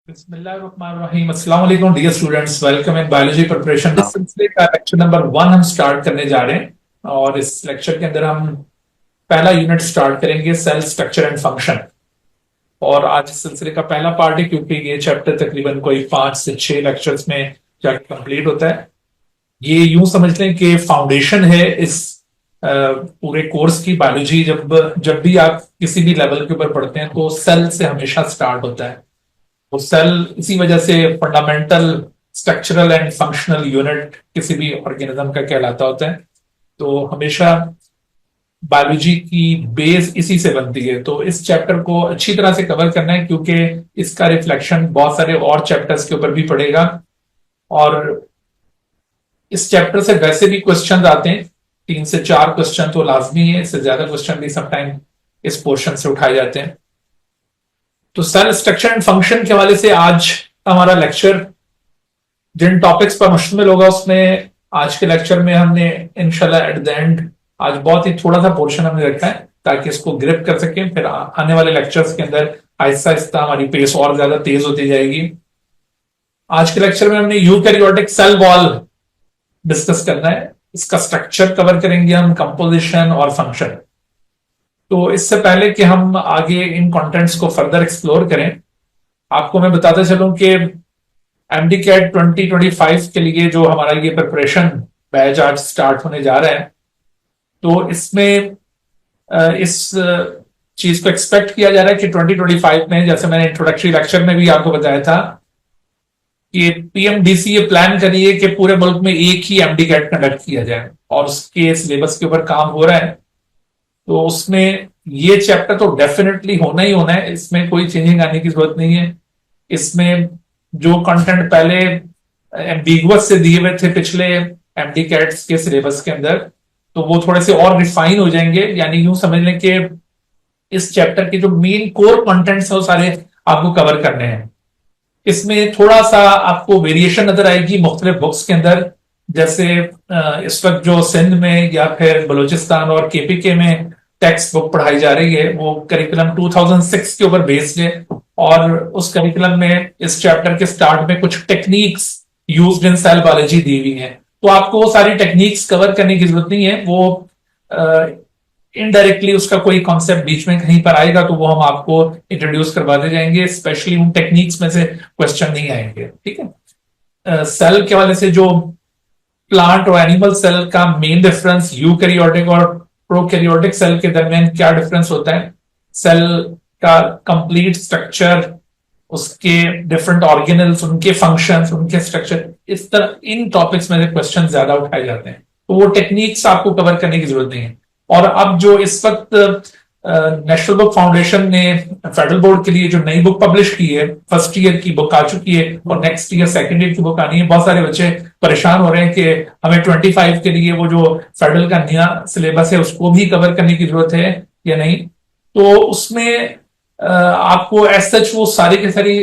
बिस्मिल्लाहिर्रहमानिर्रहीम। अस्सलाम वालेकुम dear students, welcome in biology preparation. इस सिलसिले का लेक्चर नंबर 1 हम स्टार्ट करने जा रहे हैं और इस लेक्चर के अंदर हम पहला यूनिट स्टार्ट करेंगे, सेल स्ट्रक्चर एंड फंक्शन। और आज इस सिलसिले का पहला पार्ट है क्योंकि ये चैप्टर तकरीबन कोई 5 से 6 लेक्चर्स में जाकर कंप्लीट होता है। ये यूं समझ लें कि फाउंडेशन है इस पूरे कोर्स की। बायोलॉजी जब जब भी आप किसी भी लेवल के ऊपर पढ़ते हैं तो सेल से हमेशा स्टार्ट होता है। वो सेल इसी वजह से fundamental structural and functional unit किसी भी ऑर्गेनिज्म का कहलाता होता है। तो हमेशा बायोलॉजी की बेस इसी से बनती है। तो इस चैप्टर को अच्छी तरह से कवर करना है क्योंकि इसका रिफ्लेक्शन बहुत सारे और चैप्टर्स के ऊपर भी पड़ेगा। और इस चैप्टर से वैसे भी क्वेश्चन आते हैं, 3 से 4 क्वेश्चन तो लाजमी है, इससे ज्यादा क्वेश्चन भी समटाइम इस पोर्शन से उठाए जाते हैं। तो सेल स्ट्रक्चर एंड फंक्शन के हवाले से आज हमारा लेक्चर जिन टॉपिक्स पर मुश्तमिल होगा उसमें आज के लेक्चर में हमने इंशाल्लाह एट द एंड आज बहुत ही थोड़ा सा पोर्शन हमने रखा है ताकि इसको ग्रिप कर सकें। फिर आने वाले लेक्चर्स के अंदर आहिस्ता आहिस्ता हमारी पेस और ज्यादा तेज होती जाएगी। आज के लेक्चर में हमने यूकैरियोटिक सेल वॉल डिस्कस करना है, इसका स्ट्रक्चर कवर करेंगे हम, कंपोजिशन और फंक्शन। तो इससे पहले कि हम आगे इन कंटेंट्स को फर्दर एक्सप्लोर करें, आपको मैं बताता चलूं कि एमडी कैट 2025 के लिए जो हमारा ये प्रिपरेशन बैच आज स्टार्ट होने जा रहा है, तो इसमें इस चीज को एक्सपेक्ट किया जा रहा है कि 2025 में, जैसे मैंने इंट्रोडक्टरी लेक्चर में भी आपको बताया था, कि पीएमडीसी ये प्लान करिए कि पूरे मुल्क में एक ही एमडी कैट कंडक्ट किया जाए और उसके सिलेबस के ऊपर काम हो रहा है। तो उसमें ये चैप्टर तो डेफिनेटली होना ही होना है, इसमें कोई चेंजिंग आने की जरूरत नहीं है। इसमें जो कंटेंट पहले एम्बिगुअस से दिए हुए थे पिछले एमडी कैट्स के सिलेबस के अंदर, तो वो थोड़े से और रिफाइन हो जाएंगे। यानी यूं समझ लें कि इस चैप्टर के जो मेन कोर कंटेंट्स है वो सारे आपको कवर करने हैं। इसमें थोड़ा सा आपको वेरिएशन नजर आएगी मुख्तलिफ बुक्स के अंदर, जैसे इस वक्त जो सिंध में या फिर बलूचिस्तान और केपीके में टेक्स्ट बुक पढ़ाई जा रही है वो करिकुलम 2006 के ऊपर बेस्ड है। और उस करिकुलम में इस चैप्टर के स्टार्ट में कुछ techniques used in cell biology दी हुई हैं। तो आपको वो सारी टेक्निक्स कवर करने की जरूरत नहीं है, वो इनडायरेक्टली उसका कोई कॉन्सेप्ट बीच में कहीं पर आएगा तो वो हम आपको इंट्रोड्यूस करवाते जाएंगे। स्पेशली उन टेक्निक्स में से क्वेश्चन नहीं आएंगे, ठीक है। सेल के वाले से जो प्लांट और एनिमल सेल का मेन डिफरेंस, यूकैरियोटिक और प्रोकैरियोटिक सेल के दरमियान क्या डिफरेंस होता है, सेल का कंप्लीट स्ट्रक्चर, उसके डिफरेंट ऑर्गेनल्स, उनके फंक्शंस, उनके स्ट्रक्चर, इस तरह इन टॉपिक्स में से क्वेश्चन ज्यादा उठाए जाते हैं। तो वो टेक्निक्स आपको कवर करने की जरूरत नहीं है। और अब जो इस वक्त नेशनल बुक फाउंडेशन ने फेडरल बोर्ड के लिए जो नई बुक पब्लिश की है, फर्स्ट ईयर की बुक आ चुकी है और नेक्स्ट ईयर सेकंड ईयर की बुक आनी है। बहुत सारे बच्चे परेशान हो रहे हैं कि हमें 25 के लिए वो जो फेडरल का नया सिलेबस है उसको भी कवर करने की जरूरत है या नहीं। तो उसमें आपको एज सच वो सारी की सारी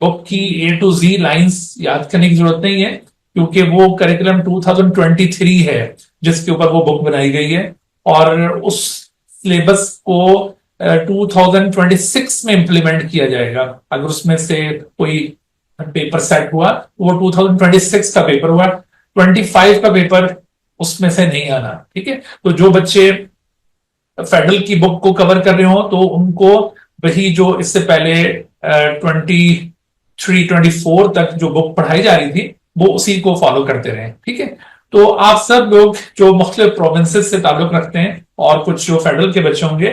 बुक की A to Z लाइंस याद करने की जरूरत नहीं है क्योंकि वो करिकुलम 2023 है जिसके ऊपर वो बुक बनाई गई है। और उस सिलेबस को 2026 में इंप्लीमेंट किया जाएगा। अगर उसमें से कोई पेपर सेट हुआ तो वो 2026 का पेपर हुआ, 25 का पेपर उसमें से नहीं आना, ठीक है। तो जो बच्चे फेडरल की बुक को कवर कर रहे हो तो उनको वही जो इससे पहले 23-24 तक जो बुक पढ़ाई जा रही थी वो उसी को फॉलो करते रहे, ठीक है। तो आप सब लोग जो मुख्तलिफ प्रोविंसेस से ताल्लुक रखते हैं और कुछ जो फेडरल के बच्चे होंगे,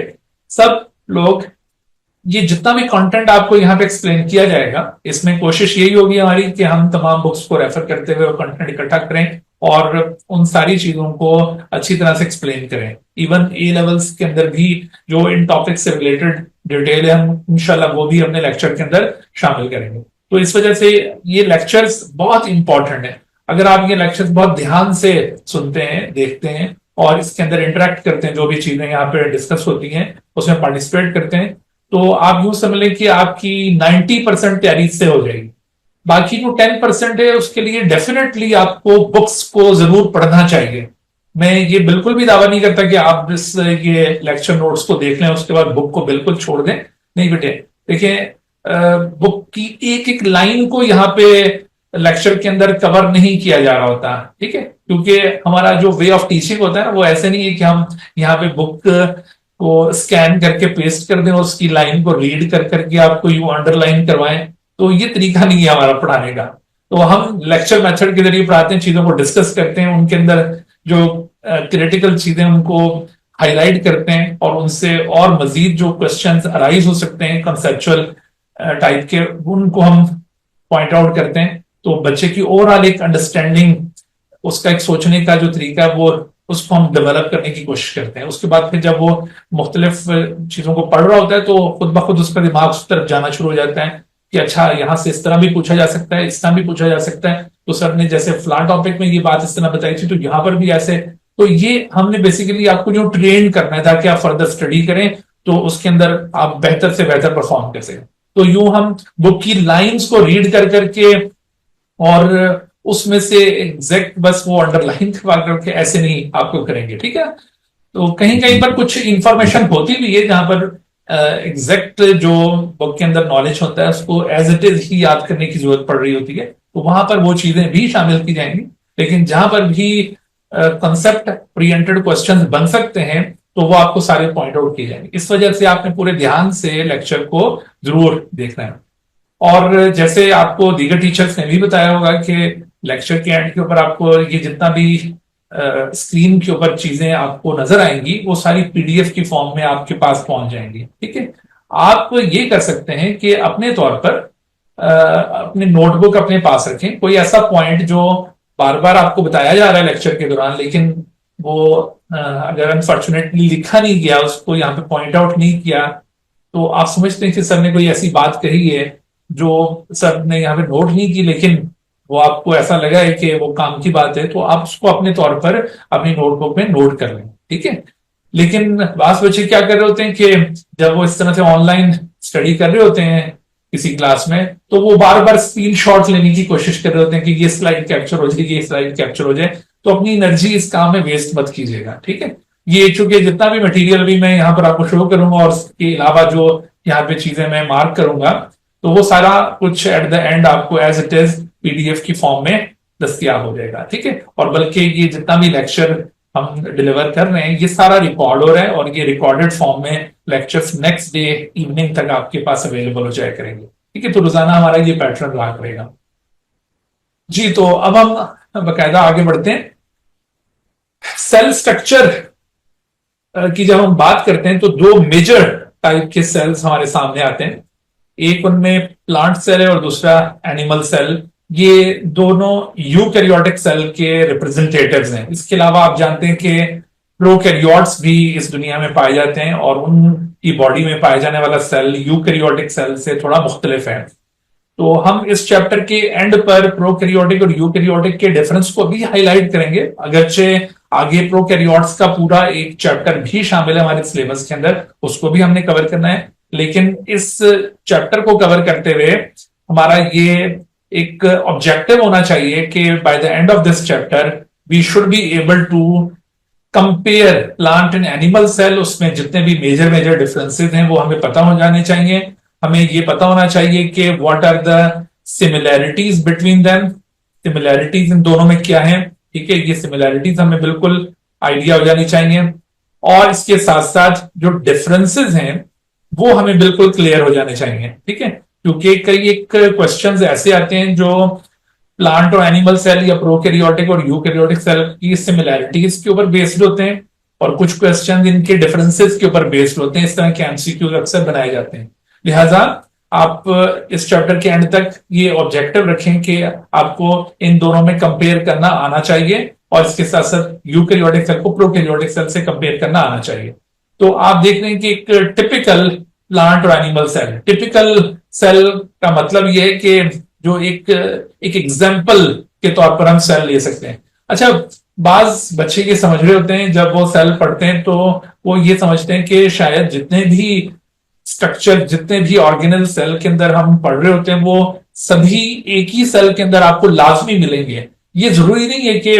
सब लोग ये जितना भी कंटेंट आपको यहाँ पे एक्सप्लेन किया जाएगा, इसमें कोशिश यही होगी हमारी कि हम तमाम बुक्स को रेफर करते हुए कंटेंट इकट्ठा करें और उन सारी चीजों को अच्छी तरह से एक्सप्लेन करें। इवन ए लेवल्स के अंदर भी जो इन टॉपिक से रिलेटेड डिटेल है, हम इंशाल्लाह वो भी अपने लेक्चर के अंदर शामिल करेंगे। तो इस वजह से ये लेक्चर्स बहुत इंपॉर्टेंट है। अगर आप ये लेक्चर्स बहुत ध्यान से सुनते हैं, देखते हैं और इसके अंदर इंटरेक्ट करते हैं, जो भी चीजें यहाँ पे डिस्कस होती हैं उसमें पार्टिसिपेट करते हैं, तो आप यूं समझ लें कि आपकी 90% तैयारी से हो जाएगी। बाकी जो 10% है उसके लिए डेफिनेटली आपको बुक्स को जरूर पढ़ना चाहिए। मैं ये बिल्कुल भी दावा नहीं करता कि आप ये लेक्चर नोट्स को देख लें उसके बाद बुक को बिल्कुल छोड़ दें, नहीं बेटे। देखिए, बुक की एक एक लाइन को यहाँ पे लेक्चर के अंदर कवर नहीं किया जा रहा होता, ठीक है, क्योंकि हमारा जो वे ऑफ टीचिंग होता है ना, वो ऐसे नहीं है कि हम यहाँ पे बुक को स्कैन करके पेस्ट कर दें, उसकी लाइन को रीड कर करके आपको यू अंडरलाइन करवाएं। तो ये तरीका नहीं है हमारा पढ़ाने का। तो हम लेक्चर मेथड के जरिए पढ़ाते हैं, चीजों को डिस्कस करते हैं, उनके अंदर जो क्रिटिकल चीजें उनको हाईलाइट करते हैं, और उनसे और मजीद जो क्वेश्चंस अराइज हो सकते हैं कंसेप्चुअल टाइप के, उनको हम पॉइंट आउट करते हैं। तो बच्चे की ओवरऑल एक अंडरस्टैंडिंग, उसका एक सोचने का जो तरीका है, वो उसको हम डेवलप करने की कोशिश करते हैं। उसके बाद फिर जब वो मुख्तलिफ चीजों को पढ़ रहा होता है तो खुद ब खुद उसका दिमाग उस तरफ जाना शुरू हो जाता है कि अच्छा, यहाँ से इस तरह भी पूछा जा सकता है, इस तरह भी पूछा जा सकता है। तो सर ने जैसे फ्लैट टॉपिक में ये बात इस तरह बताई थी, तो यहाँ पर भी ऐसे। तो ये हमने बेसिकली आपको जो ट्रेन करना है ताकि आप फर्दर स्टडी करें, तो उसके अंदर आप बेहतर से बेहतर परफॉर्म कर सकें। तो यूं हम बुक की लाइंस को रीड कर करके और उसमें से एग्जैक्ट बस वो अंडरलाइन करवा करके ऐसे नहीं आपको करेंगे, ठीक है। तो कहीं कहीं पर कुछ इंफॉर्मेशन होती भी है जहां पर एग्जैक्ट जो बुक के अंदर नॉलेज होता है उसको एज इट इज ही याद करने की जरूरत पड़ रही होती है, तो वहां पर वो चीजें भी शामिल की जाएंगी। लेकिन जहां पर भी कंसेप्ट प्रीएम्प्टेड क्वेश्चंस बन सकते हैं, तो वो आपको सारे पॉइंट आउट किए जाएंगे। इस वजह से आपने पूरे ध्यान से लेक्चर को जरूर देखना है। और जैसे आपको दीगर टीचर्स ने भी बताया होगा कि लेक्चर के एंड के ऊपर आपको ये जितना भी स्क्रीन के ऊपर चीजें आपको नजर आएंगी, वो सारी पीडीएफ की फॉर्म में आपके पास पहुंच जाएंगी, ठीक है। आप ये कर सकते हैं कि अपने तौर पर अपने नोटबुक अपने पास रखें। कोई ऐसा पॉइंट जो बार बार आपको बताया जा रहा है लेक्चर के दौरान, लेकिन वो अगर अनफॉर्चुनेटली लिखा नहीं गया, उसको यहाँ पे पॉइंट आउट नहीं किया, तो आप समझते हैं कि सर ने कोई ऐसी बात कही है जो सर ने यहाँ पे नोट नहीं की, लेकिन वो आपको ऐसा लगा है कि वो काम की बात है, तो आप उसको अपने तौर पर अपनी नोटबुक में नोट कर लें, ठीक है। लेकिन बास बच्चे क्या कर रहे होते हैं कि जब वो इस तरह से ऑनलाइन स्टडी कर रहे होते हैं किसी क्लास में, तो वो बार बार स्क्रीन शॉट लेने की कोशिश कर रहे होते हैं कि ये स्लाइड कैप्चर हो जाए, ये स्लाइड कैप्चर हो जाए। तो अपनी एनर्जी इस काम में वेस्ट मत कीजिएगा, ठीक है। ये चूंकि जितना भी मटेरियल भी मैं यहाँ पर आपको शो करूंगा और इसके अलावा जो यहाँ पे चीजें मैं मार्क करूंगा, तो वो सारा कुछ एट द एंड आपको एज इट इज पीडीएफ की फॉर्म में दस्तियाब हो जाएगा, ठीक है। और बल्कि ये जितना भी लेक्चर हम डिलीवर कर रहे हैं, ये सारा रिकॉर्ड हो रहा है, और ये रिकॉर्डेड फॉर्म में लेक्चर्स नेक्स्ट डे इवनिंग तक आपके पास अवेलेबल हो जाया करेंगे, ठीक है। तो रोजाना हमारा ये पैटर्न रहा करेगा जी। तो अब हम बकायदा आगे बढ़ते हैं। सेल स्ट्रक्चर की जब हम बात करते हैं, तो दो मेजर टाइप के सेल्स हमारे सामने आते हैं। एक उनमें प्लांट सेल है और दूसरा एनिमल सेल। ये दोनों यूकैरियोटिक सेल के रिप्रेजेंटेटिव्स हैं। इसके अलावा आप जानते हैं कि प्रोकैरियोट्स भी इस दुनिया में पाए जाते हैं, और उनकी बॉडी में पाया जाने वाला सेल यूकैरियोटिक सेल से थोड़ा मुख्तलिफ है। तो हम इस चैप्टर के एंड पर प्रोकैरियोटिक और यूकैरियोटिक के डिफरेंस को भी हाईलाइट करेंगे, अगरचे आगे प्रोकैरियोट्स का पूरा एक चैप्टर भी शामिल है हमारे सिलेबस के अंदर, उसको भी हमने कवर करना है। लेकिन इस चैप्टर को कवर करते हुए हमारा ये एक ऑब्जेक्टिव होना चाहिए कि by the end of this chapter we should be able to compare plant and animal cell. उसमें जितने भी मेजर मेजर डिफरेंसेस हैं वो हमें पता हो जाने चाहिए। हमें ये पता होना चाहिए कि what are the similarities between them, similarities इन दोनों में क्या है, ठीक है। ये सिमिलैरिटीज हमें बिल्कुल आइडिया हो जानी चाहिए, और इसके साथ साथ जो डिफरेंसेस हैं वो हमें बिल्कुल क्लियर हो जाने चाहिए, ठीक है। क्योंकि कई एक क्वेश्चंस ऐसे आते हैं जो प्लांट और एनिमल सेल या प्रोकैरियोटिक और यूकैरियोटिक सेल की सिमिलैरिटीज के ऊपर बेस्ड होते हैं, और कुछ क्वेश्चन इनके डिफरेंसेस के ऊपर बेस्ड होते हैं। इस तरह के एमसीक्यू अक्सर बनाए जाते हैं। लिहाजा आप इस चैप्टर के एंड तक ये ऑब्जेक्टिव रखें कि आपको इन दोनों में कंपेयर करना आना चाहिए, और इसके साथ साथ यूकैरियोटिक सेल को प्रोकैरियोटिक सेल से कंपेयर करना आना चाहिए। तो आप देख रहे हैं कि एक टिपिकल प्लांट और एनिमल सेल, टिपिकल सेल का मतलब यह है कि जो एक एग्जाम्पल के तौर पर हम सेल ले सकते हैं। अच्छा, बाज बच्चे ये समझ रहे होते हैं जब वो सेल पढ़ते हैं, तो वो ये समझते हैं कि शायद जितने भी स्ट्रक्चर, जितने भी ऑर्गेनल सेल के अंदर हम पढ़ रहे होते हैं, वो सभी एक ही सेल के अंदर आपको लाजमी मिलेंगे। ये जरूरी नहीं है कि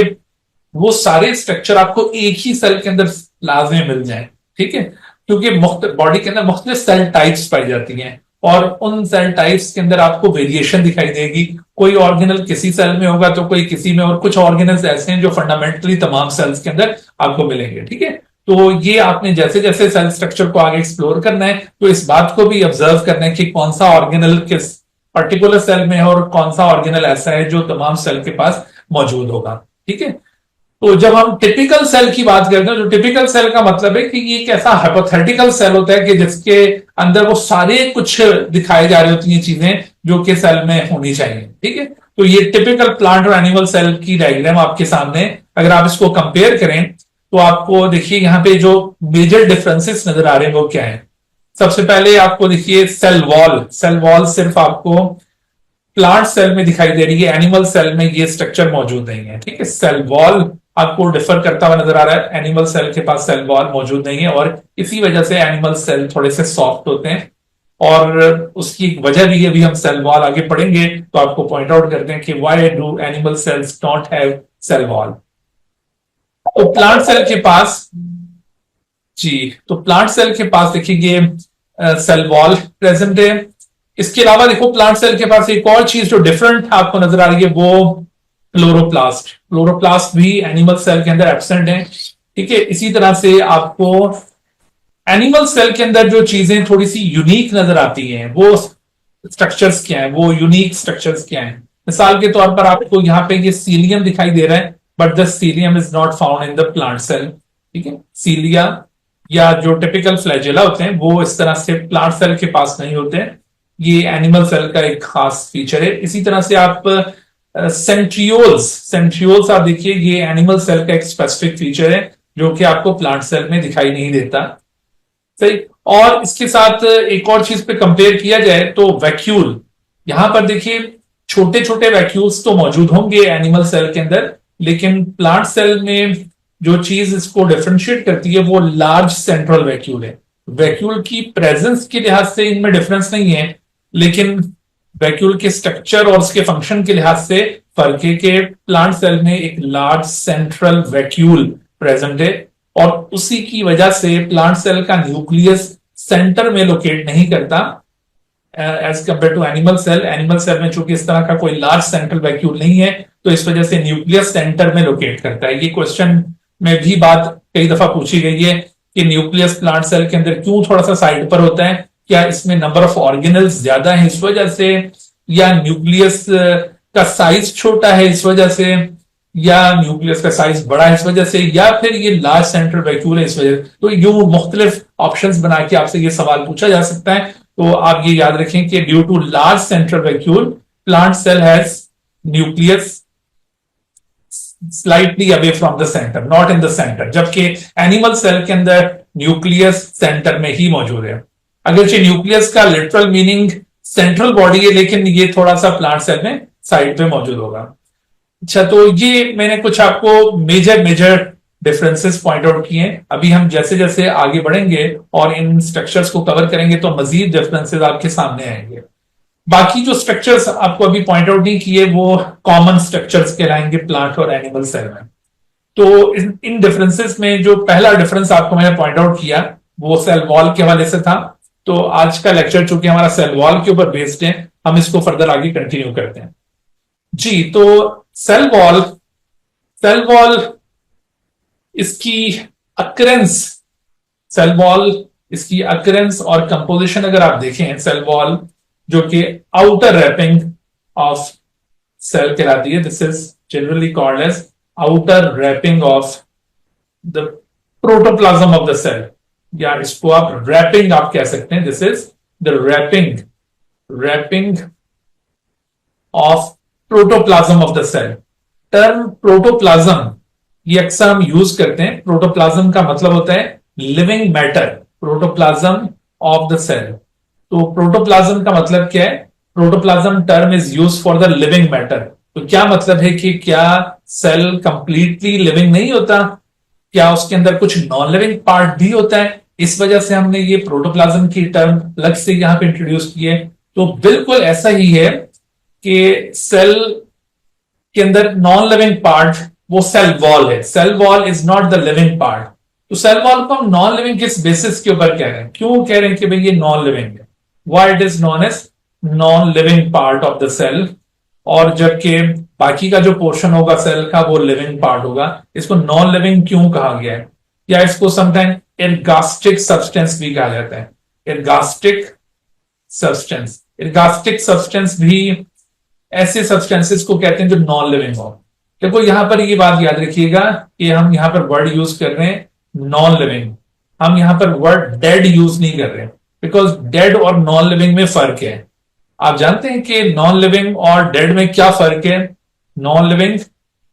वो सारे स्ट्रक्चर आपको एक ही सेल के अंदर लाजमी मिल जाए, ठीक है। क्योंकि बॉडी के अंदर मुख्तलिफ सेल टाइप्स पाई जाती हैं, और उन सेल टाइप्स के अंदर आपको वेरिएशन दिखाई देगी। कोई ऑर्गेनल किसी सेल में होगा तो कोई किसी में, और कुछ ऑर्गेनल्स ऐसे हैं जो फंडामेंटली तमाम सेल्स के अंदर आपको मिलेंगे। ठीक है, तो ये आपने जैसे जैसे सेल स्ट्रक्चर को आगे एक्सप्लोर करना है तो इस बात को भी ऑब्जर्व करना है कि कौन सा ऑर्गेनल किस पर्टिकुलर सेल में है और कौन सा ऑर्गेनल ऐसा है जो तमाम सेल के पास मौजूद होगा। ठीक है, तो जब हम टिपिकल सेल की बात करते हैं, तो टिपिकल सेल का मतलब है कि ये एक ऐसा हाइपोथेटिकल सेल होता है कि जिसके अंदर वो सारे कुछ दिखाए जा रही होती हैं चीजें जो कि सेल में होनी चाहिए। ठीक है, तो ये टिपिकल प्लांट और एनिमल सेल की डायग्राम आपके सामने, अगर आप इसको कंपेयर करें तो आपको देखिए यहाँ पे जो मेजर डिफरेंसेस नजर आ रहे हैं वो क्या है। सबसे पहले आपको देखिए सेल वॉल, सेल वॉल सिर्फ आपको प्लांट सेल में दिखाई दे रही है, एनिमल सेल में ये स्ट्रक्चर मौजूद नहीं है। ठीक है, सेल वॉल आपको डिफर करता हुआ नजर आ रहा है, एनिमल सेल के पास सेल वॉल मौजूद नहीं है और इसी वजह से एनिमल सेल थोड़े से सॉफ्ट होते हैं। और उसकी वजह भी अभी हम सेल वॉल आगे पढ़ेंगे तो आपको पॉइंट आउट करते हैं कि why do animal cells don't have cell wall. तो प्लांट सेल के पास जी, तो प्लांट सेल के पास देखिए सेल वॉल प्रेजेंट है। इसके अलावा देखो प्लांट सेल के पास एक और चीज जो डिफरेंट आपको नजर आ रही है वो क्लोरोप्लास्ट। क्लोरोप्लास्ट भी एनिमल सेल के अंदर एब्सेंट है। ठीक है, इसी तरह से आपको एनिमल सेल के अंदर जो चीजें थोड़ी सी यूनिक नजर आती हैं वो स्ट्रक्चर्स क्या है, वो यूनिक स्ट्रक्चर्स क्या है। मिसाल के तौर पर आपको यहाँ पे ये सीलियम दिखाई दे रहा है, but the cilium is not found in the plant cell. ठीक है, सीलिया या जो टिपिकल फ्लैजेला होते हैं वो इस तरह से प्लांट सेल के पास नहीं होते हैं, ये एनिमल सेल का एक खास फीचर है। इसी तरह से आप सेंट्रियोल्स, सेंट्रियोल्स आप देखिए ये एनिमल सेल का एक स्पेसिफिक फीचर है जो कि आपको प्लांट सेल में दिखाई नहीं देता। सही, और इसके साथ एक और चीज पे कंपेयर किया जाए तो वैक्यूल, यहां पर देखिए छोटे छोटे वैक्यूल्स तो मौजूद होंगे एनिमल सेल के अंदर, लेकिन प्लांट सेल में जो चीज इसको डिफरेंशिएट करती है वो लार्ज सेंट्रल वैक्यूल है। वैक्यूल की प्रेजेंस के लिहाज से इनमें डिफरेंस नहीं है, लेकिन वैक्यूल के स्ट्रक्चर और उसके फंक्शन के लिहाज से फर्क है कि प्लांट सेल में एक लार्ज सेंट्रल वैक्यूल प्रेजेंट है और उसी की वजह से प्लांट सेल का न्यूक्लियस सेंटर में लोकेट नहीं करता as compare to animal cell. Animal cell में चूंकि इस तरह का कोई लार्ज सेंट्रल वैक्यूल नहीं है तो इस वजह से न्यूक्लियस सेंटर में लोकेट करता है। ये क्वेश्चन में भी बात कई दफा पूछी गई है कि न्यूक्लियस प्लांट सेल के अंदर क्यों थोड़ा सा साइड पर होता है, क्या इसमें नंबर ऑफ ऑर्गेनल्स ज्यादा है इस वजह से, या न्यूक्लियस का साइज छोटा है इस वजह से, या न्यूक्लियस का साइज बड़ा है इस वजह से, या फिर ये लार्ज सेंट्रल वैक्यूल है इस वजह से। तो यूं मुख्तलिफ ऑप्शंस बना के आपसे ये सवाल पूछा जा सकता है। तो आप ये याद रखें कि due to large central vacuole plant cell has nucleus slightly away from the centre, not in the centre, जबकि एनिमल सेल के अंदर न्यूक्लियस सेंटर में ही मौजूद है। अगरचे न्यूक्लियस का लिटरल मीनिंग सेंट्रल बॉडी है, लेकिन ये थोड़ा सा प्लांट सेल में साइड पे मौजूद होगा। अच्छा, तो ये मैंने कुछ आपको मेजर डिफरेंसेस पॉइंट आउट किए हैं। अभी हम जैसे जैसे आगे बढ़ेंगे और इन स्ट्रक्चर्स को कवर करेंगे तो मजीद डिफरेंसेस आपके सामने आएंगे। बाकी जो स्ट्रक्चर्स आपको अभी पॉइंट आउट नहीं किए वो कॉमन स्ट्रक्चर्स कहलाएंगे प्लांट और एनिमल सेल में। तो इन डिफरेंसेस में जो पहला डिफरेंस आपको मैंने पॉइंट आउट किया वो सेल वॉल के हवाले से था। तो आज का लेक्चर चूंकि हमारा सेल वॉल के ऊपर बेस्ड है, हम इसको फर्दर आगे कंटिन्यू करते हैं। जी, तो सेल वॉल इसकी अक्रेंस, सेल वॉल इसकी अक्रेंस और कंपोजिशन अगर आप देखें, सेल वॉल जो कि आउटर रैपिंग ऑफ सेल कहलाती है, this is generally called as outer wrapping of the protoplasm of the cell, या इसको आप रैपिंग आप कह सकते हैं। This is the wrapping of protoplasm of the cell. Term protoplasm ये अक्सर हम यूज करते हैं। प्रोटोप्लाज्म का मतलब होता है living matter, protoplasm of the cell. तो प्रोटोप्लाज्म का मतलब क्या है? Protoplasm term is use for the living matter. तो क्या मतलब है कि क्या सेल कंप्लीटली लिविंग नहीं होता? क्या उसके अंदर कुछ नॉन लिविंग पार्ट भी होता है? इस वजह से हमने ये प्रोटोप्लाज्म की टर्म अलग से यहां पे इंट्रोड्यूस की है। तो बिल्कुल ऐसा ही है कि सेल के अंदर नॉन लिविंग पार्ट वो सेल वॉल है। Cell wall is not the living part. तो सेल वॉल को हम नॉन लिविंग किस बेसिस के ऊपर कह रहे हैं? क्यों कह रहे हैं कि भाई ये नॉन लिविंग है? Why it is non as non living part of the cell, और जबकि बाकी का जो पोर्शन होगा सेल का वो लिविंग पार्ट होगा। इसको नॉन लिविंग क्यों कहा गया है, या इसको समटाइम एर्गास्टिक सब्सटेंस भी कहा जाता है। एर्गास्टिक सब्सटेंस, एर्गास्टिक सब्सटेंस भी ऐसे सब्सटेंसेस को कहते हैं जो नॉन लिविंग हो। देखो यहां पर ये बात याद रखिएगा कि हम यहां पर वर्ड यूज कर रहे हैं नॉन लिविंग, हम यहां पर वर्ड डेड यूज नहीं कर रहे, बिकॉज डेड और नॉन लिविंग में फर्क है। आप जानते हैं कि नॉन लिविंग और डेड में क्या फर्क है? नॉन लिविंग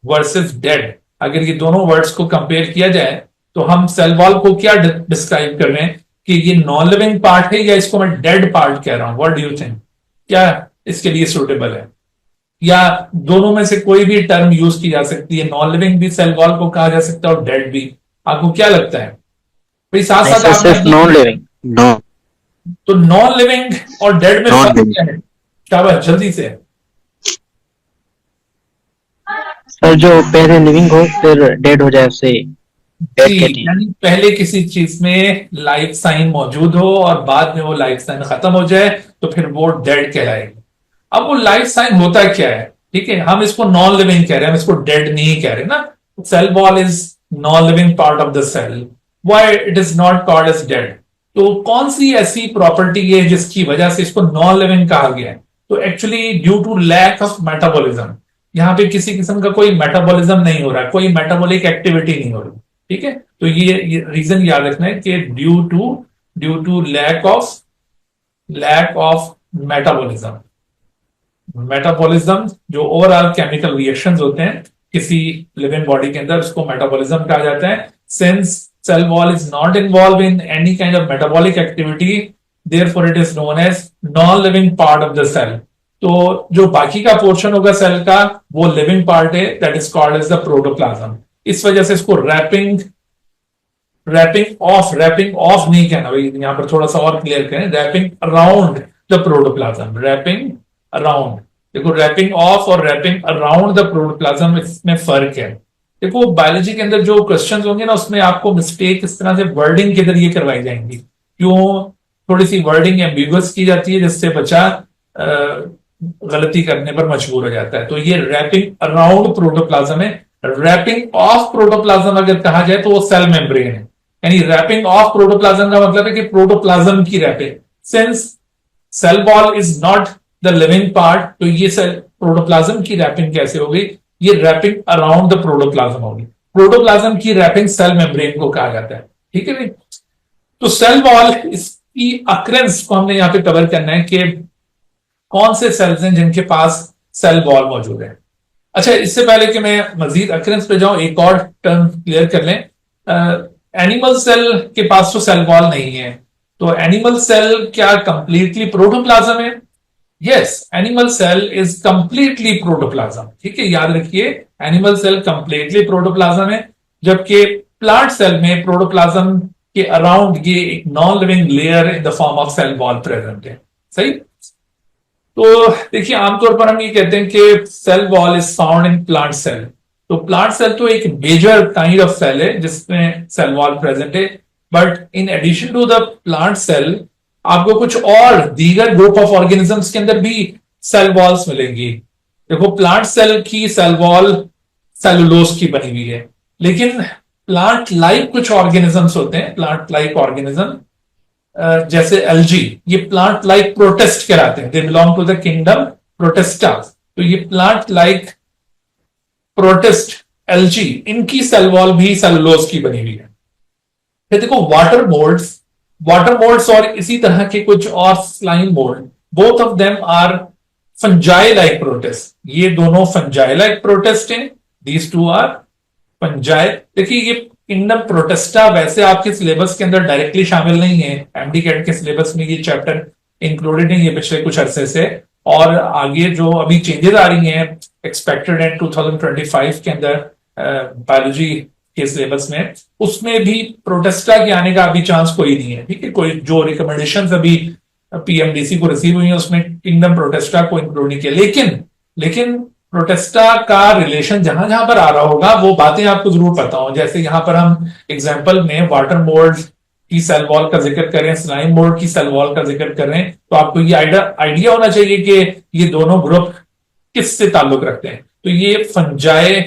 वर्सेस डेड, अगर ये दोनों वर्ड्स को कंपेयर किया जाए तो हम सेल वॉल को क्या डिस्क्राइब कर रहे हैं कि ये नॉन लिविंग पार्ट है या इसको मैं डेड पार्ट कह रहा हूं? व्हाट डू यू थिंक, क्या इसके लिए सूटेबल है? या दोनों में से कोई भी टर्म यूज की जा सकती है, नॉन लिविंग भी सेल वॉल को कहा जा सकता है और डेड भी। आपको क्या लगता है भाई? साथ साथ आप सिर्फ नॉन लिविंग, नो, तो नॉन लिविंग और डेड में फर्क क्या है? शाबाश, जल्दी से। सर जो पहले लिविंग हो फिर डेड हो जाए उसे डेड जी, कहते हैं। यानी पहले किसी चीज में लाइफ साइन मौजूद हो और बाद में वो लाइफ साइन खत्म हो जाए तो फिर वो डेड कहलाएगी। अब वो लाइफ साइन होता क्या है? ठीक है, हम इसको नॉन लिविंग कह रहे हैं, हम इसको डेड नहीं कह रहे ना। Cell wall is non living part of the cell, why it is not called as dead? तो कौन सी ऐसी प्रॉपर्टी है जिसकी वजह से इसको नॉन लिविंग कहा गया है? तो actually due to lack of metabolism, यहाँ पे किसी किस्म का कोई मेटाबॉलिज्म नहीं हो रहा है, कोई मेटाबॉलिक एक्टिविटी नहीं हो रही। ठीक है, तो ये रीजन याद रखना है कि due to lack of metabolism. Metabolism जो ओवरऑल केमिकल रिएक्शंस होते हैं किसी लिविंग बॉडी के अंदर, उसको मेटाबॉलिज्म कहा जाता है। Since cell wall is not involve in any kind of metabolic activity, therefore it is known as non living part of the cell. तो जो बाकी का पोर्शन होगा सेल का वो लिविंग पार्ट है, that is called as the protoplasm. इस वजह से इसको रैपिंग ऑफ नहीं कहना भाई, यहां पर थोड़ा सा और क्लियर करें, wrapping around the protoplasm, wrapping around. देखो रैपिंग ऑफ और रैपिंग अराउंड द प्रोटोप्लाज्म, इसमें फर्क है। देखो बायोलॉजी के अंदर जो क्वेश्चंस होंगे ना उसमें आपको मिस्टेक इस तरह से वर्डिंग के जरिए करवाई जाएंगी। क्यों? थोड़ी सी वर्डिंग एम्बिगुअस की जाती है जिससे बच्चा गलती करने पर मजबूर हो जाता है। तो ये रैपिंग अराउंड प्रोटोप्लाज्म है। रैपिंग ऑफ प्रोटोप्लाज्म अगर कहा जाए तो वो सेल मेम्ब्रेन है। यानी रैपिंग ऑफ प्रोटोप्लाज्म का मतलब है कि प्रोटोप्लाज्म की wrapping. Since cell wall is not the living part, तो ये सेल प्रोटोप्लाज्म की रैपिंग कैसे होगी? ये रैपिंग अराउंड द प्रोटोप्लाज्म होगी। प्रोटोप्लाज्म की रैपिंग सेल मेम्ब्रेन को कहा जाता है। ठीक है भाई, तो सेल वॉल, इसकी अक्रेंस को हमने यहां पे कवर करना है कि कौन से सेल्स हैं जिनके पास सेल वॉल मौजूद है। अच्छा, इससे पहले कि मैं मजीद अक्रेंस पे जाऊं, एक और टर्म क्लियर कर लें। एनिमल सेल के पास तो सेल वॉल नहीं है, तो एनिमल सेल क्या कंप्लीटली प्रोटोप्लाज्म है? Yes, animal cell is completely protoplasm. ठीक है, याद रखिए एनिमल सेल कंप्लीटली प्रोटोप्लाज्म है, जबकि प्लांट सेल में प्रोटोप्लाज्म के अराउंड ये एक non living layer in the form of cell wall present है। सही। तो देखिए आमतौर पर हम ये कहते हैं कि cell wall is found in plant cell. तो प्लांट सेल तो एक मेजर काइंड ऑफ सेल है जिसमें सेल वॉल प्रेजेंट है, but in addition to the plant cell आपको कुछ और दीगर ग्रुप ऑफ ऑर्गेनिजम्स के अंदर भी सेल वॉल्स मिलेंगी। देखो प्लांट सेल की सेल वॉल सेलुलोज की बनी हुई है, लेकिन प्लांट लाइक कुछ ऑर्गेनिजम्स होते हैं, प्लांट लाइक ऑर्गेनिज्म जैसे एल्जी, ये प्लांट लाइक प्रोटिस्ट कहलाते हैं। They belong to the kingdom Protista. तो ये प्लांट लाइक प्रोटिस्ट एल्जी, इनकी सेल वॉल भी सेलुलोज की बनी हुई है। फिर देखो वाटर मोल्ड्स और इसी तरह के कुछ और slime mould, both of them are fungi like protist. ये दोनों फंजाई लाइक प्रोटिस्ट हैं, दीज टू आर फंजाई। देखिए ये किंगडम प्रोटिस्टा वैसे आपके सिलेबस के अंदर डायरेक्टली शामिल नहीं है, एमडी कैट के सिलेबस में ये चैप्टर इंक्लूडेड नहीं है पिछले कुछ अरसे से, और आगे जो अभी चेंजेस आ रही हैं एक्सपेक्टेड है 2025 के अंदर बायोलॉजी के सिलेबस में, उसमें भी प्रोटेस्टा के आने का अभी चांस कोई नहीं है। ठीक है, कोई जो रिकमेंडेशंस अभी पीएमडीसी को रिसीव हुई है उसमें किंगडम प्रोटेस्टा को इंक्लूड नहीं किया। लेकिन प्रोटेस्टा का रिलेशन जहां जहां पर आ रहा होगा वो बातें आपको जरूर पता हो। जैसे यहां पर हम एग्जाम्पल में वाटर मोल्ड की सेल वॉल का जिक्र करें, स्लाइम मोल्ड की सेल वॉल का जिक्र करें, तो आपको ये आइडिया होना चाहिए कि ये दोनों ग्रुप किससे ताल्लुक रखते हैं। तो ये फंजाई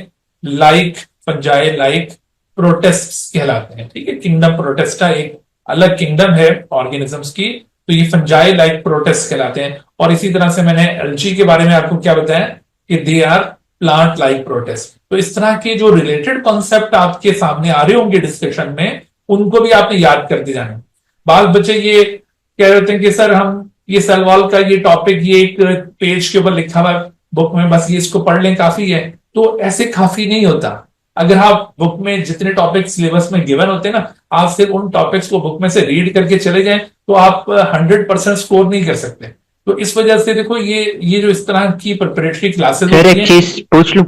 लाइक प्रोटेस्ट कहलाते हैं, ठीक है। किंगडम प्रोटेस्टा एक अलग किंगडम है ऑर्गेनिजम्स की, तो ये फंजाई लाइक प्रोटेस्ट कहलाते हैं। और इसी तरह से मैंने एल्ची के बारे में आपको क्या बताया कि they are plant like protist. तो इस तरह के जो रिलेटेड कॉन्सेप्ट आपके सामने आ रहे होंगे डिस्कशन में, उनको भी आपने याद करते जाना। बाद बच्चे ये कह रहे होते हैं कि सर हम ये सेल वॉल का ये टॉपिक ये एक पेज के ऊपर लिखा हुआ बुक में, बस ये इसको पढ़ लें काफी है। तो ऐसे काफी नहीं होता। अगर आप बुक में जितने टॉपिक सिलेबस में गिवन होते हैं ना, आप सिर्फ उन टॉपिक्स को बुक में से रीड करके चले जाएं तो आप 100% स्कोर नहीं कर सकते। तो इस वजह से देखो ये जो इस तरह की प्रिपरेटरी क्लासेस सर होती एक हैं। चीज पूछ लूं?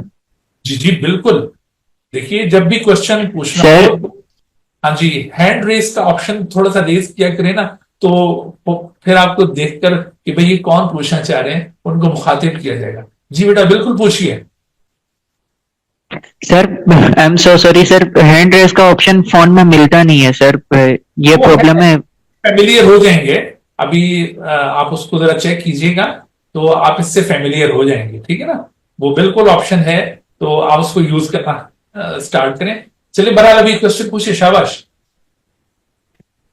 जी जी बिल्कुल। देखिए जब भी क्वेश्चन पूछना सर हो, हाँ जी, हैंड रेस का ऑप्शन थोड़ा सा रेस किया करें ना, तो फिर आपको देखकर कि भाई ये कौन पूछना चाह रहे हैं, उनको मुखातिब किया जाएगा। जी बेटा बिल्कुल पूछिए। Sir I am so sorry sir, hand raise का ऑप्शन फोन में मिलता नहीं है सर, ये वो प्रॉब्लम है। फेमिलियर हो जाएंगे अभी, आप उसको जरा चेक कीजिएगा तो आप इससे फेमिलियर हो जाएंगे, ठीक है ना। वो बिल्कुल ऑप्शन है, तो आप उसको यूज करना स्टार्ट करें। चलिए बहरहाल अभी क्वेश्चन पूछिए, शाबाश।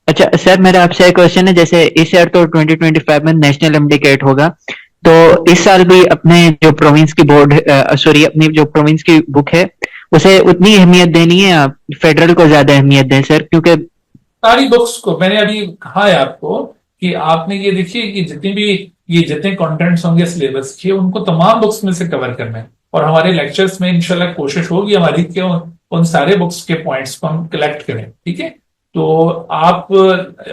अच्छा सर, मेरा आपसे एक क्वेश्चन है, जैसे इस ईयर तो 2025 में नेशनल एमडीकेट होगा, तो इस साल भी अपने जो प्रोविंस की बोर्ड, सॉरी अपनी जो प्रोविंस की बुक है उसे उतनी अहमियत देनी है या फेडरल को ज्यादा अहमियत दें सर? क्योंकि सारी बुक्स को मैंने अभी कहा है आपको कि आपने ये देखिए कि ये जितने कंटेंट्स होंगे सिलेबस के, उनको तमाम बुक्स में से कवर करना है। और हमारे लेक्चर्स में इंशाल्लाह कोशिश होगी हमारी कि उन सारे बुक्स के पॉइंट्स को हम कलेक्ट करें, ठीक है। तो आप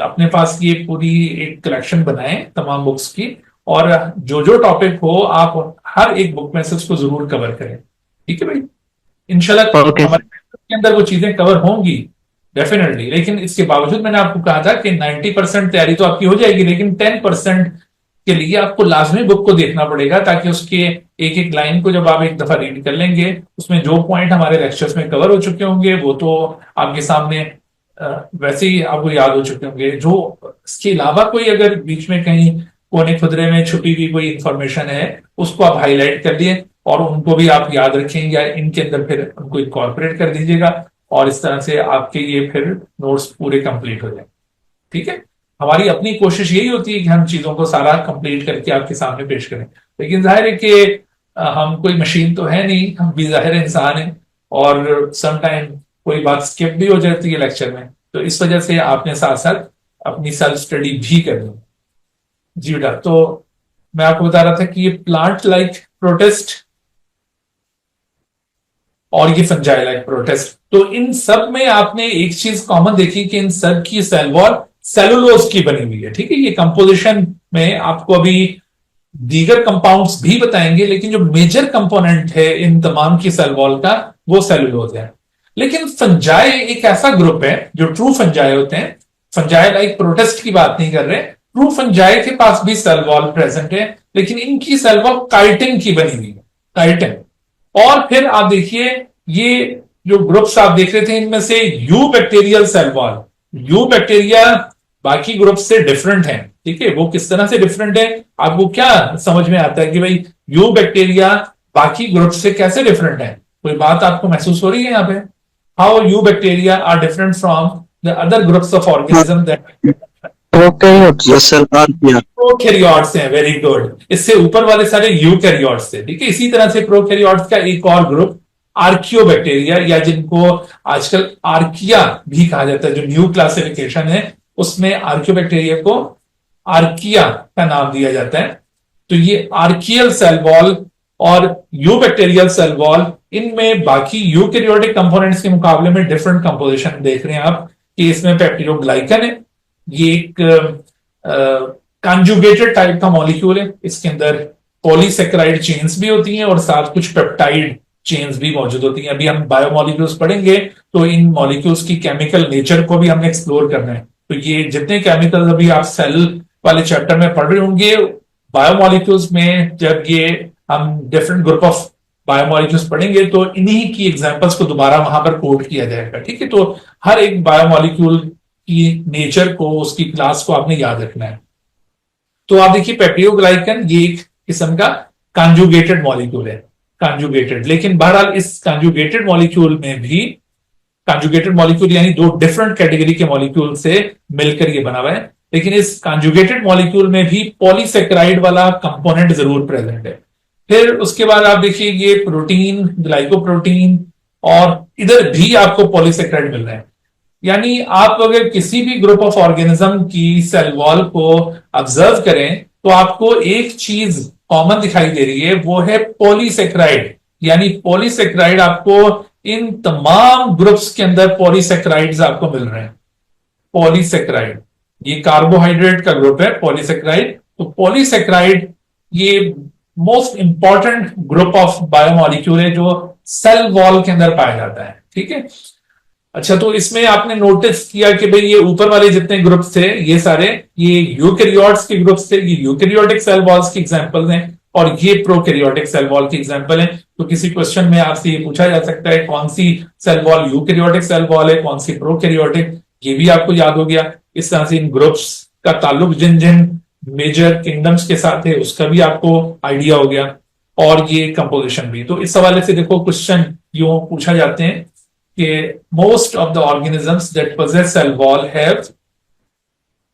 अपने पास ये पूरी एक कलेक्शन बनाएं तमाम बुक्स की, और जो जो टॉपिक हो आप हर एक बुक में से उसको जरूर कवर करें, ठीक है भाई। इंशाल्लाह ओके हमारे के अंदर वो चीजें कवर होंगी डेफिनेटली। लेकिन इसके बावजूद मैंने आपको कहा था कि 90% तैयारी तो आपकी हो जाएगी, लेकिन 10% के लिए आपको लाजमी बुक को देखना पड़ेगा, ताकि उसके एक एक लाइन को जब आप एक दफा रीड कर लेंगे, उसमें जो पॉइंट हमारे लेक्चर्स में कवर हो चुके होंगे वो तो आपके सामने वैसे ही आपको याद हो चुके होंगे। जो इसके अलावा कोई अगर बीच में कहीं कोने खुदरे में छुपी हुई कोई इंफॉर्मेशन है, उसको आप हाईलाइट कर लिए और उनको भी आप याद रखेंगे या इनके अंदर फिर उनको इनकॉर्पोरेट कर दीजिएगा, और इस तरह से आपके ये फिर नोट्स पूरे कंप्लीट हो जाए, ठीक है। हमारी अपनी कोशिश यही होती है कि हम चीजों को सारा कंप्लीट करके आपके सामने पेश करें, लेकिन जाहिर है कि हम कोई मशीन तो है नहीं, हम भी जाहिर इंसान हैं, और सम टाइम कोई बात स्किप भी हो जाती है लेक्चर में। तो इस वजह से आपने साथ साथ अपनी सेल्फ स्टडी भी करनी है। जी बेटा, तो मैं आपको बता रहा था कि ये प्लांट लाइक प्रोटेस्ट और ये फंजाई लाइक प्रोटेस्ट, तो इन सब में आपने एक चीज कॉमन देखी कि इन सब की सेल वॉल सेलुलोज की बनी हुई है, ठीक है। ये कंपोजिशन में आपको अभी दीगर कंपाउंड्स भी बताएंगे, लेकिन जो मेजर कंपोनेंट है इन तमाम की सेल वॉल का वो सेलुलोज है। लेकिन फंजाई एक ऐसा ग्रुप है जो ट्रू फंजाई होते हैं, फंजाई लाइक प्रोटेस्ट की बात नहीं कर रहे, ट्रू फंजाई के पास भी सेल वॉल प्रेजेंट है, लेकिन इनकी सेल वॉल काइटिन की बनी हुई है, काइटिन। और फिर आप देखिए ये जो ग्रुप्स आप देख रहे थे, इनमें से eubacterial cell wall, eubacteria बाकी ग्रुप से डिफरेंट है, ठीक है। वो किस तरह से डिफरेंट है, आपको क्या समझ में आता है कि भाई यू बैक्टीरिया बाकी ग्रुप से कैसे डिफरेंट है? कोई बात आपको महसूस हो रही है यहाँ पे? How you bacteria are different from the other groups of organism that prokaryotes. Yes sir, prokaryotes हैं। Very good. इससे ऊपर वाले सारे यूकैरियोट्स थे, ठीक है। इसी तरह से प्रोकैरियोट्स का एक और ग्रुप आर्कियोबैक्टीरिया, या जिनको आजकल आर्किया भी कहा जाता है, जो न्यू क्लासिफिकेशन है उसमें आर्कियोबैक्टीरिया को आर्किया का नाम दिया जाता है। तो ये आर्कियल सेल वॉल और यूबैक्टीरियल सेल वॉल, इनमें बाकी यूकैरियोटिक कंपोनेंट्स के मुकाबले में डिफरेंट कंपोजिशन देख रहे हैं आप कि इसमें पेप्टिडोग्लाइकन है, ये एक कंजुगेटेड टाइप का मॉलिक्यूल है। इसके अंदर पॉलीसेक्राइड चेन्स भी होती हैं और साथ कुछ पेप्टाइड चेन्स भी मौजूद होती हैं। अभी हम बायोमॉलिक्यूल्स पढ़ेंगे तो इन मॉलिक्यूल्स की केमिकल नेचर को भी हमने एक्सप्लोर करना है। तो ये जितने केमिकल्स अभी आप सेल वाले चैप्टर में पढ़ रहे होंगे, बायोमॉलिक्यूल्स में जब ये हम डिफरेंट ग्रुप ऑफ बायोमॉलिक्यूल्स पढ़ेंगे तो इन्हीं की एग्जांपल्स को दोबारा वहां पर कोट किया जाएगा, ठीक है। तो हर एक बायोमॉलिक्यूल की नेचर को, उसकी क्लास को आपने याद रखना है। तो आप देखिए पेप्टिडोग्लाइकन ये एक किस्म का कॉन्जुगेटेड मॉलिक्यूल है, कॉन्जुगेटेड। लेकिन बहरहाल इस कॉन्जुगेटेड मॉलिक्यूल में भी, कॉन्जुगेटेड मॉलिक्यूल यानी दो डिफरेंट कैटेगरी के मॉलिक्यूल से मिलकर ये बना हुआ है, लेकिन इस कॉन्जुगेटेड मॉलिक्यूल में भी पॉलीसेक्राइड वाला कंपोनेंट जरूर प्रेजेंट है। फिर उसके बाद आप देखिए ये प्रोटीन, ग्लाइकोप्रोटीन, और इधर भी आपको पॉलीसेक्राइड मिल रहे हैं। यानी आप अगर किसी भी ग्रुप ऑफ ऑर्गेनिज्म की सेल वॉल को ऑब्जर्व करें तो आपको एक चीज कॉमन दिखाई दे रही है, वो है पॉलीसेक्राइड। यानी पॉलीसेक्राइड आपको इन तमाम ग्रुप्स के अंदर पॉलीसेक्राइड्स आपको मिल रहे हैं। पॉलीसेक्राइड ये कार्बोहाइड्रेट का ग्रुप है पॉलीसेक्राइड। तो पॉलीसेक्राइड ये most important group of biomolecule है जो सेल वॉल के अंदर पाया जाता है। ठीक है। अच्छा, तो इसमें आपने नोटिस किया कि भाई ये ऊपर वाले जितने ग्रुप्स थे ये सारे ये यूकैरियोट्स के ग्रुप्स थे, ये यूकैरियोटिक सेल वॉल्स की एग्जांपल्स हैं, और ये प्रोकैरियोटिक सेल वॉल की एग्जांपल है। तो किसी क्वेश्चन में आपसे ये पूछा जा सकता है कौन सी cell wall eukaryotic cell wall है, कौन सी प्रोकैरियोटिक, ये भी आपको याद हो गया। इस तरह से इन ग्रुप्स का ताल्लुक जिन जिन मेजर किंगडम्स के साथ है उसका भी आपको आइडिया हो गया, और ये कंपोजिशन भी। तो इस हवाले से देखो क्वेश्चन यूं पूछा जाते हैं कि most of the organisms that possess cell wall have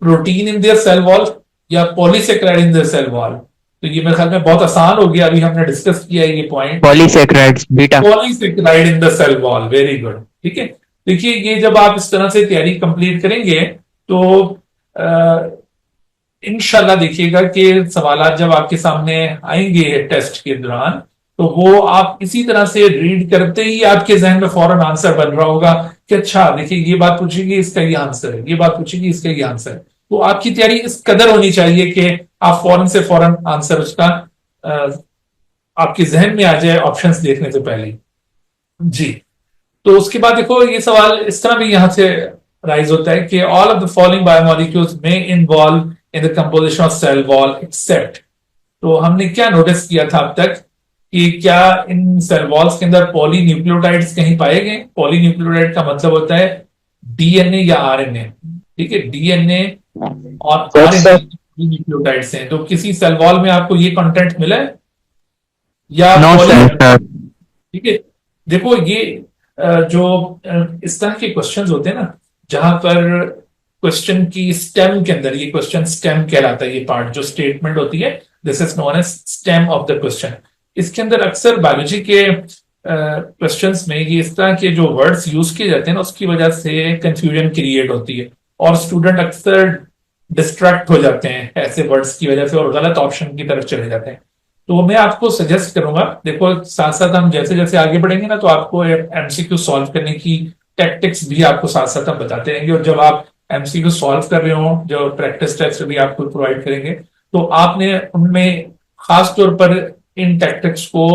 protein in their cell wall या polysaccharide in their cell wall। तो ये मेरे ख्याल में बहुत आसान हो गया, अभी हमने डिस्कस किया है ये point. Polysaccharides beta, polysaccharide in the cell wall, very good. ठीक है। देखिए ये जब आप इस तरह से तैयारी कंप्लीट करेंगे तो इंशाल्लाह देखिएगा कि सवाल जब आपके सामने आएंगे टेस्ट के दौरान तो वो आप इसी तरह से रीड करते ही आपके जहन में फौरन आंसर बन रहा होगा कि अच्छा देखिए ये बात पूछेगी इसका ये आंसर है, ये बात पूछेगी इसका ये आंसर है। तो आपकी तैयारी इस कदर होनी चाहिए कि आप फौरन से फौरन आंसर उसका आपके जहन में आ जाए ऑप्शंस देखने से पहले जी। तो उसके बाद देखो ये सवाल इस तरह भी यहां से राइज होता है कि all of the following biomolecules में involve in the composition of cell wall except. तो हमने क्या नोटिस किया था अब तक कि क्या इन सेल वॉल्स के अंदर पॉलीन्यूक्लियोटाइड्स कहीं पाए गए। पॉलीन्यूक्लियोटाइड का मतलब होता है डीएनए या आरएनए। ठीक है, डीएनए और आरएनए न्यूक्लियोटाइड्स हैं। तो किसी सेल वॉल में आपको ये कंटेंट मिला है या ठीक है। देखो ये जो इस तरह के क्वेश्चंस होते हैं ना जहां पर क्वेश्चन की स्टेम के अंदर, ये क्वेश्चन स्टेम कहलाता है, ये पार्ट जो स्टेटमेंट होती है this is known as stem of the question. इसके अंदर अक्सर बायोलॉजी के क्वेश्चंस में ये इस तरह के जो वर्ड्स यूज किए जाते हैं ना उसकी वजह से कंफ्यूजन क्रिएट होती है और स्टूडेंट अक्सर डिस्ट्रैक्ट हो जाते हैं ऐसे वर्ड्स की वजह से और गलत ऑप्शन की तरफ चले जाते हैं। तो मैं आपको सजेस्ट करूंगा, देखो साथ साथ हम जैसे जैसे आगे बढ़ेंगे ना तो आपको एमसीक्यू सॉल्व करने की टैक्टिक्स भी आपको साथ साथ हम बताते रहेंगे, और जब आप एमसीक्यू सॉल्व कर रहे हो जो प्रैक्टिस टेस्ट भी आपको प्रोवाइड करेंगे तो आपने उनमें खास तौर पर इन टैक्टिक्स को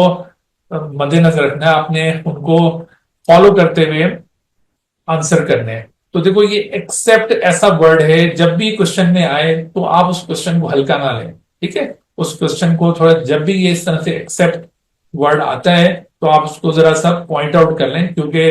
मद्देनजर रखना है, आपने उनको फॉलो करते हुए आंसर करने हैं। तो देखो ये एक्सेप्ट ऐसा वर्ड है जब भी क्वेश्चन में आए तो आप उस क्वेश्चन को हल्का ना लें। ठीक है, उस क्वेश्चन को थोड़ा, जब भी ये इस तरह से एक्सेप्ट वर्ड आता है तो आप उसको जरा सा पॉइंट आउट कर लें, क्योंकि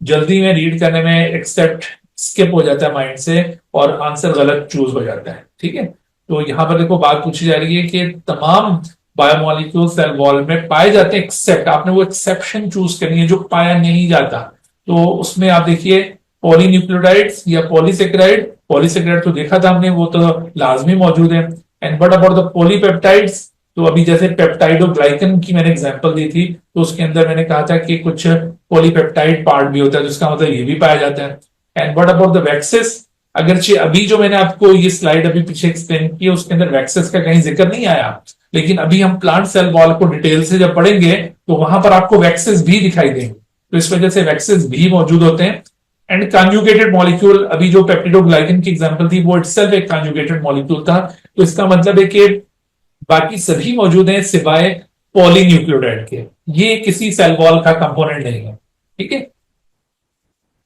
जल्दी में रीड करने में एक्सेप्ट स्किप हो जाता है माइंड से और आंसर गलत चूज हो जाता है। ठीक है, तो यहां पर देखो बात पूछी जा रही है कि तमाम बायोमॉलिक्यूल सेल वॉल में पाए जाते हैं एक्सेप्ट, आपने वो एक्सेप्शन चूज करनी है जो पाया नहीं जाता। तो उसमें आप देखिए पॉलीन्यूक्लियोटाइड्स या पॉलीसेक्राइड, पॉलीसेक्राइड तो देखा था हमने, वो तो लाजमी मौजूद है। And what about the polypeptides, तो अभी जैसे पेप्टाइडोग्लाइकन की मैंने एग्जांपल दी थी तो उसके अंदर मैंने कहा था कि कुछ पॉलीपेप्टाइड पार्ट भी होता है जिसका मतलब ये भी पाया जाता है। And what about the waxes, अगरचे अभी जो मैंने आपको ये स्लाइड अभी पीछे एक्सप्लेन की उसके अंदर वैक्सेस का कहीं जिक्र नहीं आया, लेकिन अभी हम प्लांट सेल वॉल को डिटेल से जब पढ़ेंगे तो वहां पर आपको वैक्सेस भी दिखाई देंगे, तो इस वजह से वैक्सेस भी मौजूद होते हैं। एंड कॉन्जुगेटेड मॉलिक्यूल, अभी जो पेप्टिडोग्लाइकन की एग्जांपल थी वो इटसेल्फ एक कॉन्जुगेटेड मॉलिक्यूल था, तो इसका मतलब है कि बाकी सभी मौजूद हैं सिवाय पॉलीन्यूक्लियोटाइड के, ये किसी सेल वॉल का कंपोनेंट नहीं है। ठीक है,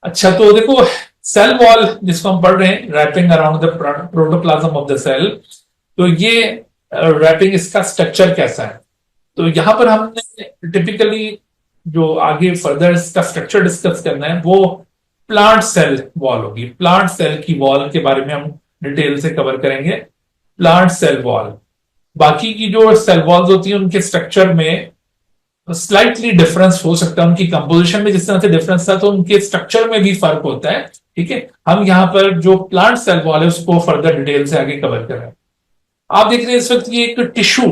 अच्छा तो देखो सेल वॉल जिसको हम पढ़ रहे हैं wrapping around the protoplasm of the cell, तो ये रैपिंग इसका स्ट्रक्चर कैसा है। तो यहां पर हमने टिपिकली जो आगे फर्दर इसका स्ट्रक्चर डिस्कस करना है वो प्लांट सेल वॉल होगी। प्लांट सेल की वॉल के बारे में हम डिटेल से कवर करेंगे। प्लांट सेल वॉल, बाकी की जो सेल वॉल्स होती हैं उनके स्ट्रक्चर में स्लाइटली डिफरेंस हो सकता है, उनकी कंपोजिशन में जिस तरह से डिफरेंस था तो उनके स्ट्रक्चर में भी फर्क होता है। ठीक है, हम यहां पर जो प्लांट सेल वॉल है उसको फर्दर डिटेल से आगे कवर करें। आप देख रहे हैं इस वक्त ये एक टिश्यू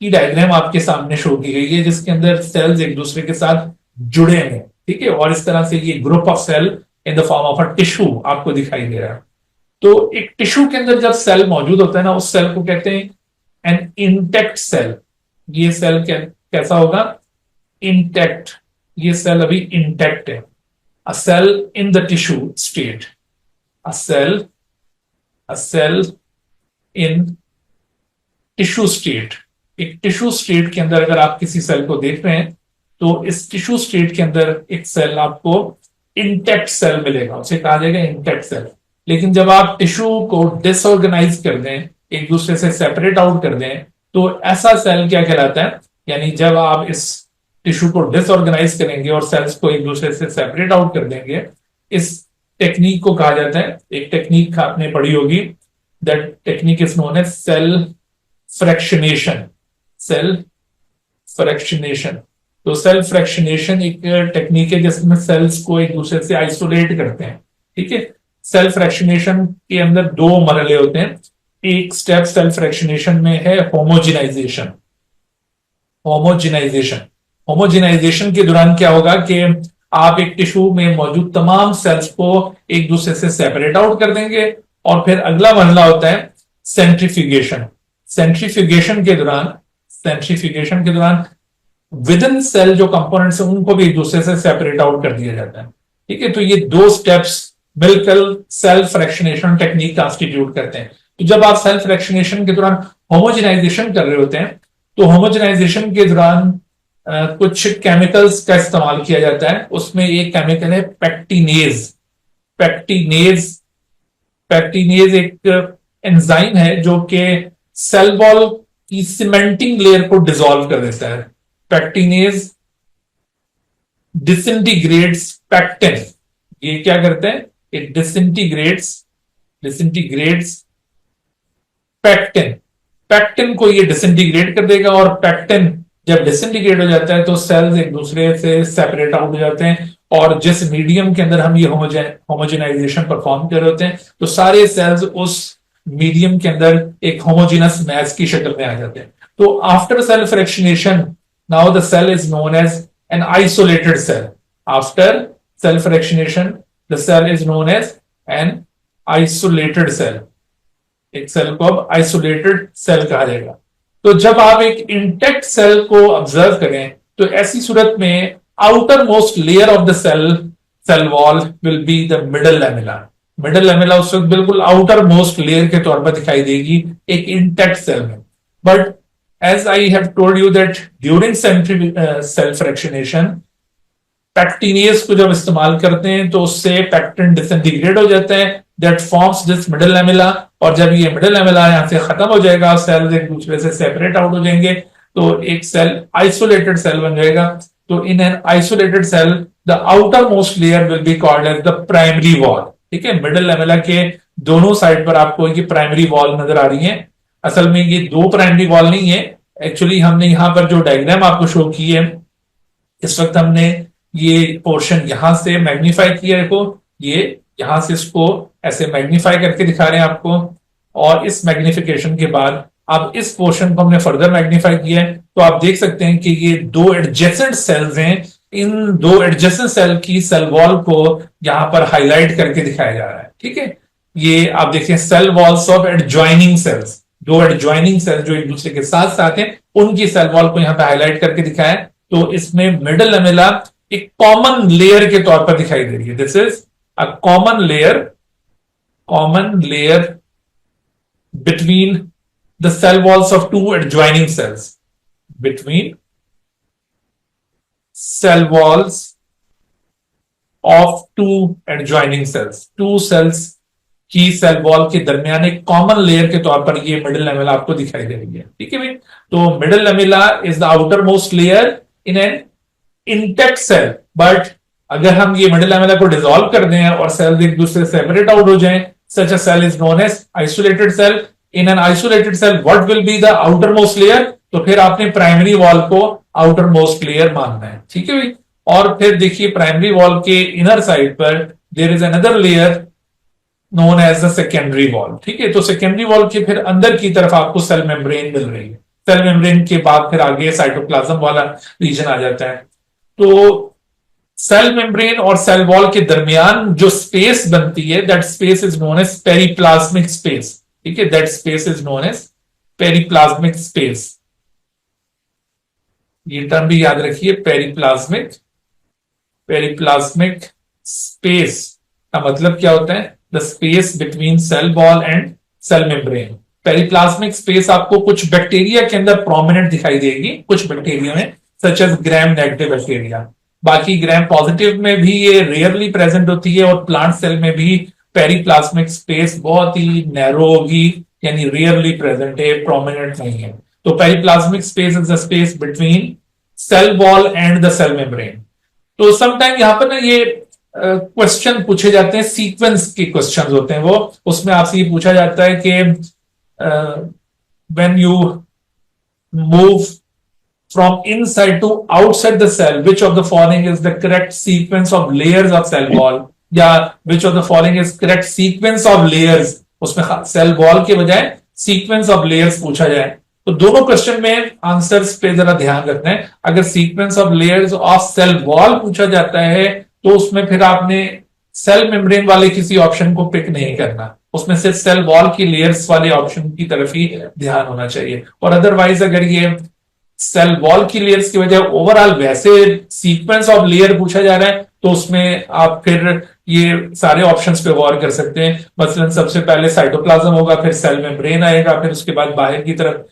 की डायग्राम आपके सामने शो की गई है जिसके अंदर सेल्स एक दूसरे के साथ जुड़े हैं। ठीक है, और इस तरह से ये group of cell in the form of a tissue आपको दिखाई दे रहा है। तो एक टिश्यू के अंदर जब सेल मौजूद होता है ना, उस सेल को कहते हैं एन इंटेक्ट सेल। ये सेल कैसा होगा? इंटेक्ट। ये सेल अभी इंटेक्ट है। A cell in the tissue state, a cell in tissue state. एक टिश्यू स्टेट के अंदर अगर आप किसी सेल को देख रहे हैं तो इस टिश्यू स्टेट के अंदर एक सेल आपको इंटेक्ट सेल मिलेगा, उसे कहा जाएगा इंटेक्ट सेल। लेकिन जब आप टिश्यू को डिसऑर्गेनाइज कर दें, एक दूसरे से सेपरेट आउट कर दें, तो ऐसा सेल क्या कहलाता है? यानी जब आप इस टिश्यू को डिसऑर्गेनाइज करेंगे और सेल्स को एक दूसरे से सेपरेट आउट कर देंगे, इस टेक्निक को कहा जाता है, एक टेक्निक आपने पढ़ी होगी, that technique is known as cell fractionation. Cell fractionation. तो सेल फ्रैक्शनेशन एक टेक्निक है जिसमें सेल्स को एक दूसरे से आइसोलेट करते हैं। ठीक है, सेल फ्रैक्शनेशन के अंदर दो मरहले होते हैं। एक स्टेप सेल फ्रैक्शनेशन में है होमोजिनाइजेशन। होमोजिनाइजेशन के दौरान क्या होगा कि आप एक टिश्यू में मौजूद तमाम सेल्स को एक दूसरे से सेपरेट आउट कर देंगे और फिर अगला मरहला होता है सेंट्रीफ्यूगेशन। सेंट्रीफ्यूगेशन के दौरान विद इन सेल जो कंपोनेंट्स हैं उनको भी एक दूसरे से सेपरेट आउट कर दिया जाता है। ठीक है, तो ये दो स्टेप्स मिलकर सेल फ्रैक्शनेशन टेक्निक कॉन्स्टिट्यूट करते हैं। तो जब आप सेल फ्रैक्शनेशन के दौरान होमोजेनाइजेशन कर रहे होते हैं तो होमोजेनाइजेशन के दौरान कुछ केमिकल्स का इस्तेमाल किया जाता है। उसमें एक केमिकल है पैक्टिनेज। पैक्टिनेज एक एंजाइम है जो कि सेल वॉल की सीमेंटिंग लेयर को डिसॉल्व कर देता है। Pectinase डिसइंटीग्रेट्स pectin. ये क्या करते हैं? It डिसइंटीग्रेट्स pectin. पैक्टिन को ये डिसइंटीग्रेट कर देगा और पैक्टिन जब डिसइंटीग्रेट हो जाता है तो सेल्स एक दूसरे से सेपरेट आउट हो जाते हैं। और जिस मीडियम के अंदर हम ये होमोजेनाइजेशन परफॉर्म कर रहे होते हैं तो सारे सेल्स उस मीडियम के अंदर एक होमोजेनस मैस की शक्ल में आ जाते हैं। तो after cell fractionation now the cell is known as an isolated cell. After cell fractionation the cell is known as an isolated cell. एक सेल को अब आइसोलेटेड सेल कहा जाएगा। तो जब आप एक इंटेक्ट सेल को ऑब्जर्व करें तो ऐसी सूरत में outer most layer of the cell wall will be the middle lamella. Middle lamella उस वक्त बिल्कुल आउटर मोस्ट लेयर के तौर पर दिखाई देगी एक इंटेक्ट सेल में। But as I have told you that during cell fractionation pectinase को जब इस्तेमाल करते हैं तो उससे पैक्टिन डिसइंटीग्रेट हो जाता है, that forms this middle lamella. और जब ये मिडल लैमेला यहां से खत्म हो जाएगा, सेल्स एक दूसरे से सेपरेट आउट हो जाएंगे, तो एक सेल आइसोलेटेड सेल बन जाएगा। तो in an isolated cell the outer most layer will be called as the primary wall. ठीक है, मिडल लैमेला के दोनों साइड पर आपको ये प्राइमरी वॉल नजर आ रही है। असल में ये दो प्राइमरी वॉल नहीं है, एक्चुअली हमने यहां पर जो डायग्राम आपको शो की है, इस वक्त हमने ये पोर्शन यहां से मैग्नीफाई किया है। देखो ये यहां से इसको ऐसे मैग्नीफाई करके दिखा रहे हैं आपको, और इस मैग्निफिकेशन के बाद अब इस पोर्शन को हमने फर्दर मैग्नीफाई किया है। तो आप देख सकते हैं कि ये दो एडजेसेंट सेल्स हैं। इन दो एडजेसेंट सेल की सेल वॉल को यहां पर हाईलाइट करके दिखाया जा रहा है। ठीक है, ये आप देखिए cell walls of adjoining cells, दो एडजॉइनिंग सेल्स जो एक दूसरे के साथ साथ हैं उनकी सेल वॉल को यहां पर हाईलाइट करके दिखाया है। तो इसमें मिडल लैमेला एक कॉमन लेयर के तौर पर दिखाई दे रही है। This is a common layer between the cell walls of two adjoining cells, between cell walls of two adjoining cells, two cells की सेल वॉल के दरमियान एक कॉमन लेयर के तौर पर ये मिडिल लैमेला आपको दिखाई दे रही है। ठीक है भाई, तो middle lamella is the outer most layer in an intact cell, but अगर हम ये मिडिल लैमेला को डिसॉल्व कर दें और सेल्स एक दूसरे से सेपरेट आउट हो जाएं, such a cell is known as isolated cell. In an isolated cell what will be the outer most layer? तो फिर आपने प्राइमरी वॉल को आउटर मोस्ट लेयर मानना है, ठीक है भाई। और फिर देखिए प्राइमरी वॉल के इनर साइड पर there is another layer known as the secondary wall, ठीक है। तो सेकेंडरी वॉल के फिर अंदर की तरफ आपको सेल मेम्ब्रेन मिल रही है। सेल मेम्ब्रेन के बाद फिर आगे साइटोप्लाज्म वाला रीजन आ जाता है। तो सेल मेम्ब्रेन और सेल वॉल के दरमियान जो स्पेस बनती है, that space is known as periplasmic space, ठीक है। That space is known as periplasmic space. ये टर्म भी याद रखिए, पेरिप्लाज्मिक। पेरिप्लाज्मिक स्पेस का मतलब क्या होता है? The space between cell wall and cell membrane. Periplasmic space आपको कुछ बैक्टीरिया के अंदर प्रोमिनेंट दिखाई देगी, कुछ बैक्टीरिया में, such as gram negative bacteria. बाकी ग्राम पॉजिटिव में भी ये रेयरली प्रेजेंट होती है, और प्लांट सेल में भी पेरिप्लाज्मिक स्पेस बहुत ही नैरो होगी, यानी रेयरली प्रेजेंट है, प्रोमिनेंट नहीं है। तो periplasmic space is the space between cell wall and the cell membrane. तो समटाइम यहां पर ना ये क्वेश्चन पूछे जाते हैं, सीक्वेंस के क्वेश्चन होते हैं वो, उसमें आपसे ये पूछा जाता है कि when you move from inside to outside the cell, which of the following is the correct sequence of layers of cell wall, या which of the following is correct sequence of layers, उसमें cell wall के बजाय sequence of layers पूछा जाए। तो दोनों question में answers पे जरा ध्यान रखना है। अगर sequence of layers of cell wall पूछा जाता है तो उसमें फिर आपने सेल मेम्ब्रेन वाले किसी ऑप्शन को पिक नहीं करना, उसमें से सेल वॉल की लेयर्स वाले ऑप्शन की तरफ ही ध्यान होना चाहिए। और अदरवाइज अगर ये सेल वॉल की लेयर्स की वजह ओवरऑल वैसे सीक्वेंस ऑफ लेयर पूछा जा रहा है, तो उसमें आप फिर ये सारे ऑप्शंस पे गौर कर सकते हैं। मसलन सबसे पहले साइटोप्लाज्म होगा, फिर सेल मेम्ब्रेन आएगा, फिर उसके बाद बाहर की तरफ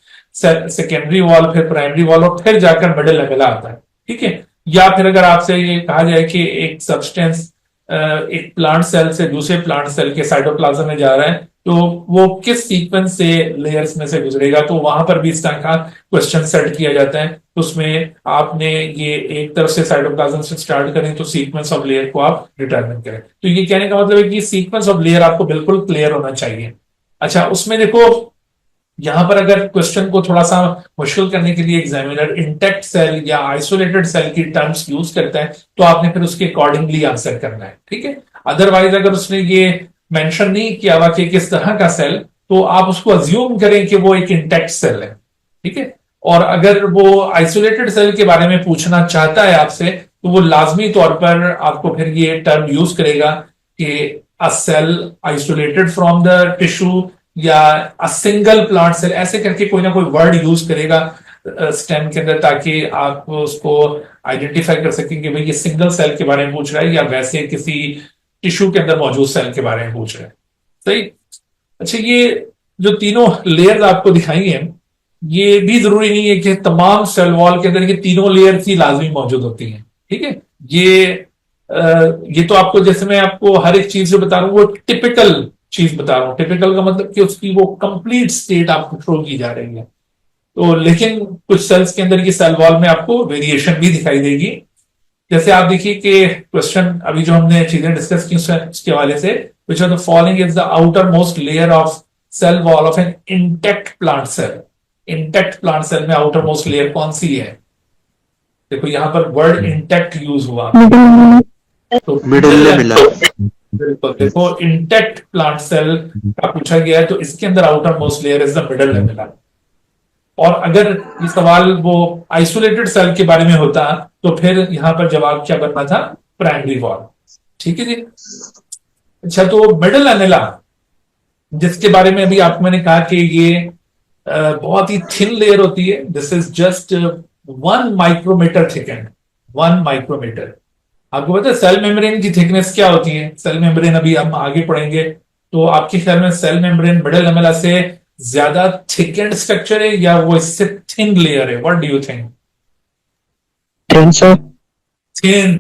सेकेंडरी वॉल, फिर प्राइमरी वॉल, और फिर जाकर मिडिल लेवल आता है, ठीक है। या फिर अगर आपसे ये कहा जाए कि एक सब्सटेंस एक प्लांट सेल से दूसरे प्लांट सेल के साइटोप्लाज्म में जा रहा है, तो वो किस सीक्वेंस से लेयर्स में से गुजरेगा, तो वहां पर भी इस तरह का क्वेश्चन सेट किया जाता है। उसमें आपने ये एक तरफ से साइटोप्लाज्म से स्टार्ट करें तो सीक्वेंस ऑफ लेयर को आप डिटरमिन करें। तो ये कहने का मतलब है कि सीक्वेंस ऑफ लेयर आपको बिल्कुल क्लियर होना चाहिए। अच्छा, उसमें देखो यहां पर अगर क्वेश्चन को थोड़ा सा मुश्किल करने के लिए एग्जामिनर इंटैक्ट सेल या आइसोलेटेड सेल की टर्म्स यूज करता है, तो आपने फिर उसके अकॉर्डिंगली आंसर करना है, ठीक है। अदरवाइज अगर उसने ये मेंशन नहीं किया हुआ कि किस तरह का सेल, तो आप उसको अज्यूम करें कि वो एक इंटैक्ट सेल है, ठीक है। और अगर वो आइसोलेटेड सेल के बारे में पूछना चाहता है आपसे, तो वो लाजमी तौर पर आपको फिर ये टर्म यूज करेगा कि a cell isolated from the tissue, या अ सिंगल प्लांट सेल, ऐसे करके कोई ना कोई वर्ड यूज करेगा स्टेम के अंदर, ताकि आप उसको आइडेंटिफाई कर सकें कि भाई ये सिंगल सेल के बारे में पूछ रहा है या वैसे किसी टिश्यू के अंदर मौजूद सेल के बारे में पूछ रहे हैं, सही। अच्छा, ये जो तीनों लेयर्स आपको दिखाई हैं, ये भी जरूरी नहीं है कि तमाम सेल वॉल के अंदर ये तीनों लेयर्स ही लाजमी मौजूद होती हैं, ठीक है। ये तो आपको, जैसे मैं आपको हर एक चीज जो बता रहा हूं वो टिपिकल चीज बता रहा हूं। टिपिकल का मतलब कि उसकी वो कंप्लीट स्टेट आपको शो की जा रही है। तो लेकिन कुछ सेल्स के अंदर की सेल वॉल में आपको वेरिएशन भी दिखाई देगी। जैसे आप देखिए कि क्वेश्चन अभी जो हमने चीजें डिस्कस की उसके हवाले से, which are the following is the outer most layer of cell wall of an intact plant cell. Intact plant cell में आउटर मोस्ट लेयर कौन सी है? देखो यहां पर वर्ड इंटैक्ट यूज हुआ, तो मिडिल मिला। बिल्कुल, देखो इंटैक्ट प्लांट सेल का पूछा गया है, तो इसके अंदर outer most layer is the middle lamella. और अगर ये सवाल वो आइसोलेटेड सेल के बारे में होता, तो फिर यहां पर जवाब क्या बनना था? प्राइमरी वॉल, ठीक है जी। अच्छा, तो मिडल एनेला, जिसके बारे में अभी आपको मैंने कहा कि ये बहुत ही थिन लेयर होती है, this is just 1 micrometre thickness, 1 micrometre. आपको पता है सेल मेम्ब्रेन की थिकनेस क्या होती है? सेल मेम्ब्रेन अभी हम आगे पढ़ेंगे। तो आपके ख्याल में सेल मेम्ब्रेन मिडल लेमिला से ज्यादा थिकेंड स्ट्रक्चर है या वो इससे थिन लेयर है? What do you think? Thin sir. Thin.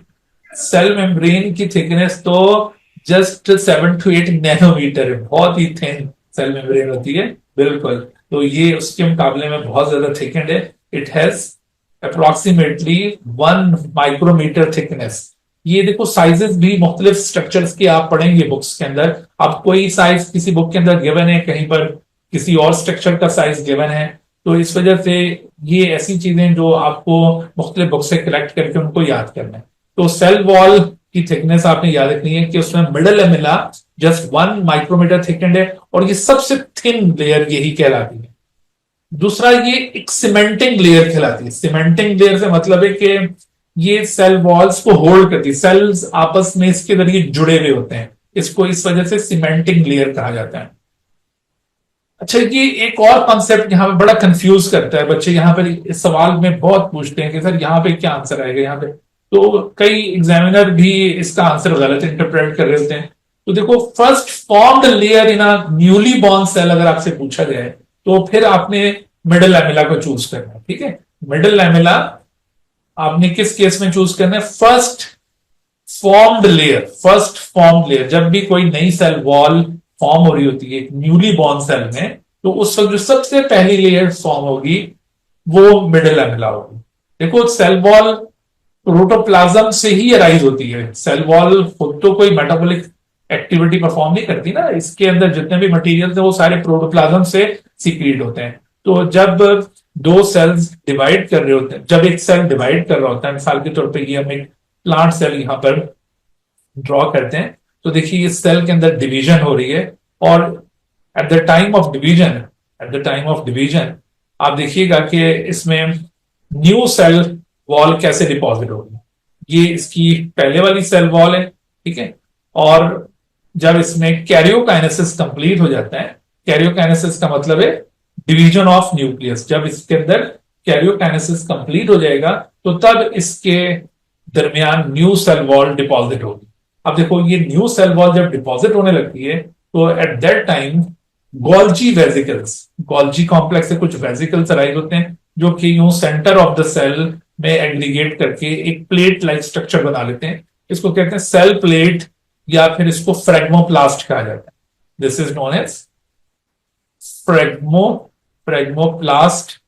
Cell membrane की थिकनेस तो जस्ट 7 to 8 नैनोमीटर है, बहुत ही थिन सेल मेम्ब्रेन होती है, बिल्कुल। तो ये उसके मुकाबले में बहुत ज्यादा थिकेंड है। It has approximately 1 micrometre thickness. ये देखो साइजेस भी मुख्तलिफ स्ट्रक्चर्स के आप पढ़ेंगे बुक्स के अंदर। अब कोई साइज किसी बुक के अंदर गिवन है, कहीं पर किसी और स्ट्रक्चर का साइज गिवन है, तो इस वजह से ये ऐसी चीजें जो आपको मुख्तलिफ बुक से कलेक्ट करके उनको याद करना है। तो सेल वॉल की थिकनेस आपने याद रखनी है कि उसमें मिडल लेमिला जस्ट 1 माइक्रोमीटर थिकनेड है, और ये सबसे थिन लेयर यही कहलाती है। दूसरा, ये एक सीमेंटिंग लेयर कहलाती है। सीमेंटिंग लेयर से मतलब है कि ये सेल वॉल्स को होल्ड करती है, सेल्स आपस में इसके जरिए जुड़े हुए होते हैं, इसको इस वजह से सीमेंटिंग लेयर कहा जाता है। अच्छा, ये एक और कॉन्सेप्ट यहाँ पे बड़ा कंफ्यूज करता है बच्चे, यहाँ पर इस सवाल में बहुत पूछते हैं कि सर यहाँ पे क्या आंसर आएगा यहाँ पे, तो कई एग्जामिनर भी इसका आंसर गलत इंटरप्रेट कर रहे होते हैं। तो देखो, first formed layer in a newly born cell अगर आपसे पूछा जाए तो फिर आपने मिडल लैमेला को चूज करना है। ठीक है, मिडल लैमेला आपने किस केस में चूज करना है? First formed layer. First formed layer, जब भी कोई नई सेल वॉल फॉर्म हो रही होती है न्यूली बॉर्न सेल में, तो उस वक्त जो सबसे पहली लेयर फॉर्म होगी वो मिडल लैमेला होगी। देखो, सेल वॉल प्रोटोप्लाज्म से ही अराइज होती है। सेल वॉल खुद तो कोई मेटाबॉलिक एक्टिविटी परफॉर्म नहीं करती ना, इसके अंदर जितने भी मटेरियल है वो सारे प्रोटोप्लाज्म से सीक्रेट होते हैं। तो जब दो सेल्स डिवाइड कर रहे होते हैं, जब एक सेल डिवाइड कर रहा होता है, मिसाल के तौर पे ये हम एक प्लांट सेल यहां पर ड्रॉ करते हैं, तो देखिए इस सेल के अंदर डिवीजन हो रही है, और at the time of division आप देखिएगा कि इसमें न्यू सेल वॉल कैसे डिपॉजिट होगी। ये इसकी पहले वाली सेल वॉल है, ठीक है, और जब इसमें कैरियोकाइनेसिस कंप्लीट हो जाता है, कैरियोकाइनेसिस का मतलब है डिवीजन ऑफ न्यूक्लियस, जब इसके अंदर कैरियोकाइनेसिस कंप्लीट हो जाएगा तो तब इसके दरमियान न्यू सेल वॉल डिपॉजिट होगी। अब देखो, ये न्यू सेल वॉल जब डिपॉजिट होने लगती है तो at that time Golgi vesicles, Golgi complex से कुछ वेजिकल्स अराइज होते हैं जो कि यूं सेंटर ऑफ द सेल में एग्रीगेट करके एक प्लेट लाइक स्ट्रक्चर बना लेते हैं। इसको कहते हैं सेल प्लेट, या फिर इसको फ्रेगमोप्लास्ट कहा जाता है। दिस इज नोन एज फ्रेगमोप्लास्ट,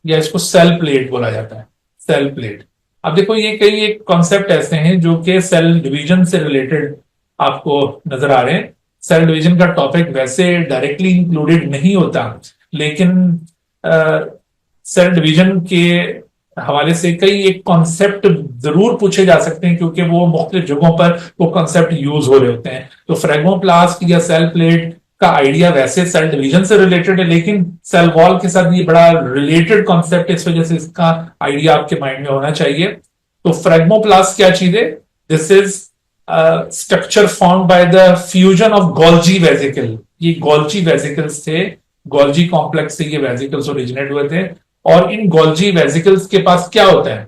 या इसको सेल प्लेट बोला जाता है, सेल प्लेट। अब देखो, ये कई एक कॉन्सेप्ट ऐसे हैं जो कि सेल डिवीजन से रिलेटेड आपको नजर आ रहे हैं। सेल डिवीजन का टॉपिक वैसे डायरेक्टली इंक्लूडेड नहीं होता, लेकिन सेल डिवीजन के हवाले से कई एक कॉन्सेप्ट जरूर पूछे जा सकते हैं, क्योंकि वो मुख्तलिफ जगहों पर वो कॉन्सेप्ट यूज हो रहे होते हैं। तो फ्रेगमोप्लास्ट या सेल प्लेट का आइडिया वैसे सेल डिवीजन से रिलेटेड है, लेकिन सेल वॉल के साथ ये बड़ा रिलेटेड कॉन्सेप्ट है, इस वजह से इसका आइडिया आपके माइंड में होना चाहिए। तो फ्रेगमोप्लास्ट क्या चीज है? This is structure formed by the fusion of Golgi vesicle. ये गोल्जी वेजिकल्स थे, गोल्जी कॉम्प्लेक्स से ये वेजिकल्स ओरिजिनेट हुए थे, और इन गोल्जी वेजिकल्स के पास क्या होता है?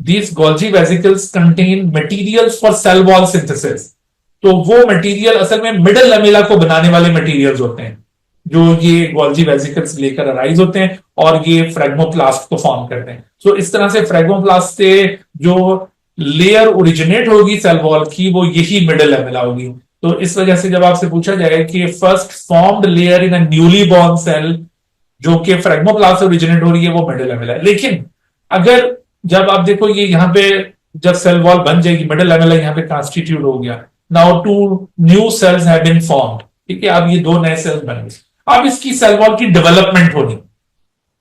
These Golgi vesicles contain materials for sale wall synthesis. तो वो मटेरियल असल में मिडल लैमेला को बनाने वाले मटेरियल्स होते हैं, जो ये गोल्जी वेजिकल्स लेकर अराइज होते हैं और ये फ्रेगमोप्लास्ट को फॉर्म करते हैं। सो इस तरह से फ्रेगमोप्लास्ट से जो लेयर ओरिजिनेट होगी सेल वॉल की, वो यही मिडल लैमेला होगी। तो इस वजह से जब आपसे पूछा जाए कि first formed layer in a newly born cell जो कि फ्रेगमोप्लास्ट से ओरिजिनेट हो रही है, वो मिडल लैमेला है। लेकिन अगर जब आप देखो ये यहाँ पे जब सेल वॉल बन जाएगी, मिडल लैमेला यहाँ पे कॉन्स्टिट्यूट हो गया, now two new cells have been formed, ठीक है, अब ये दो नए सेल्स बन गए। अब इसकी सेल वॉल की डेवलपमेंट होनी,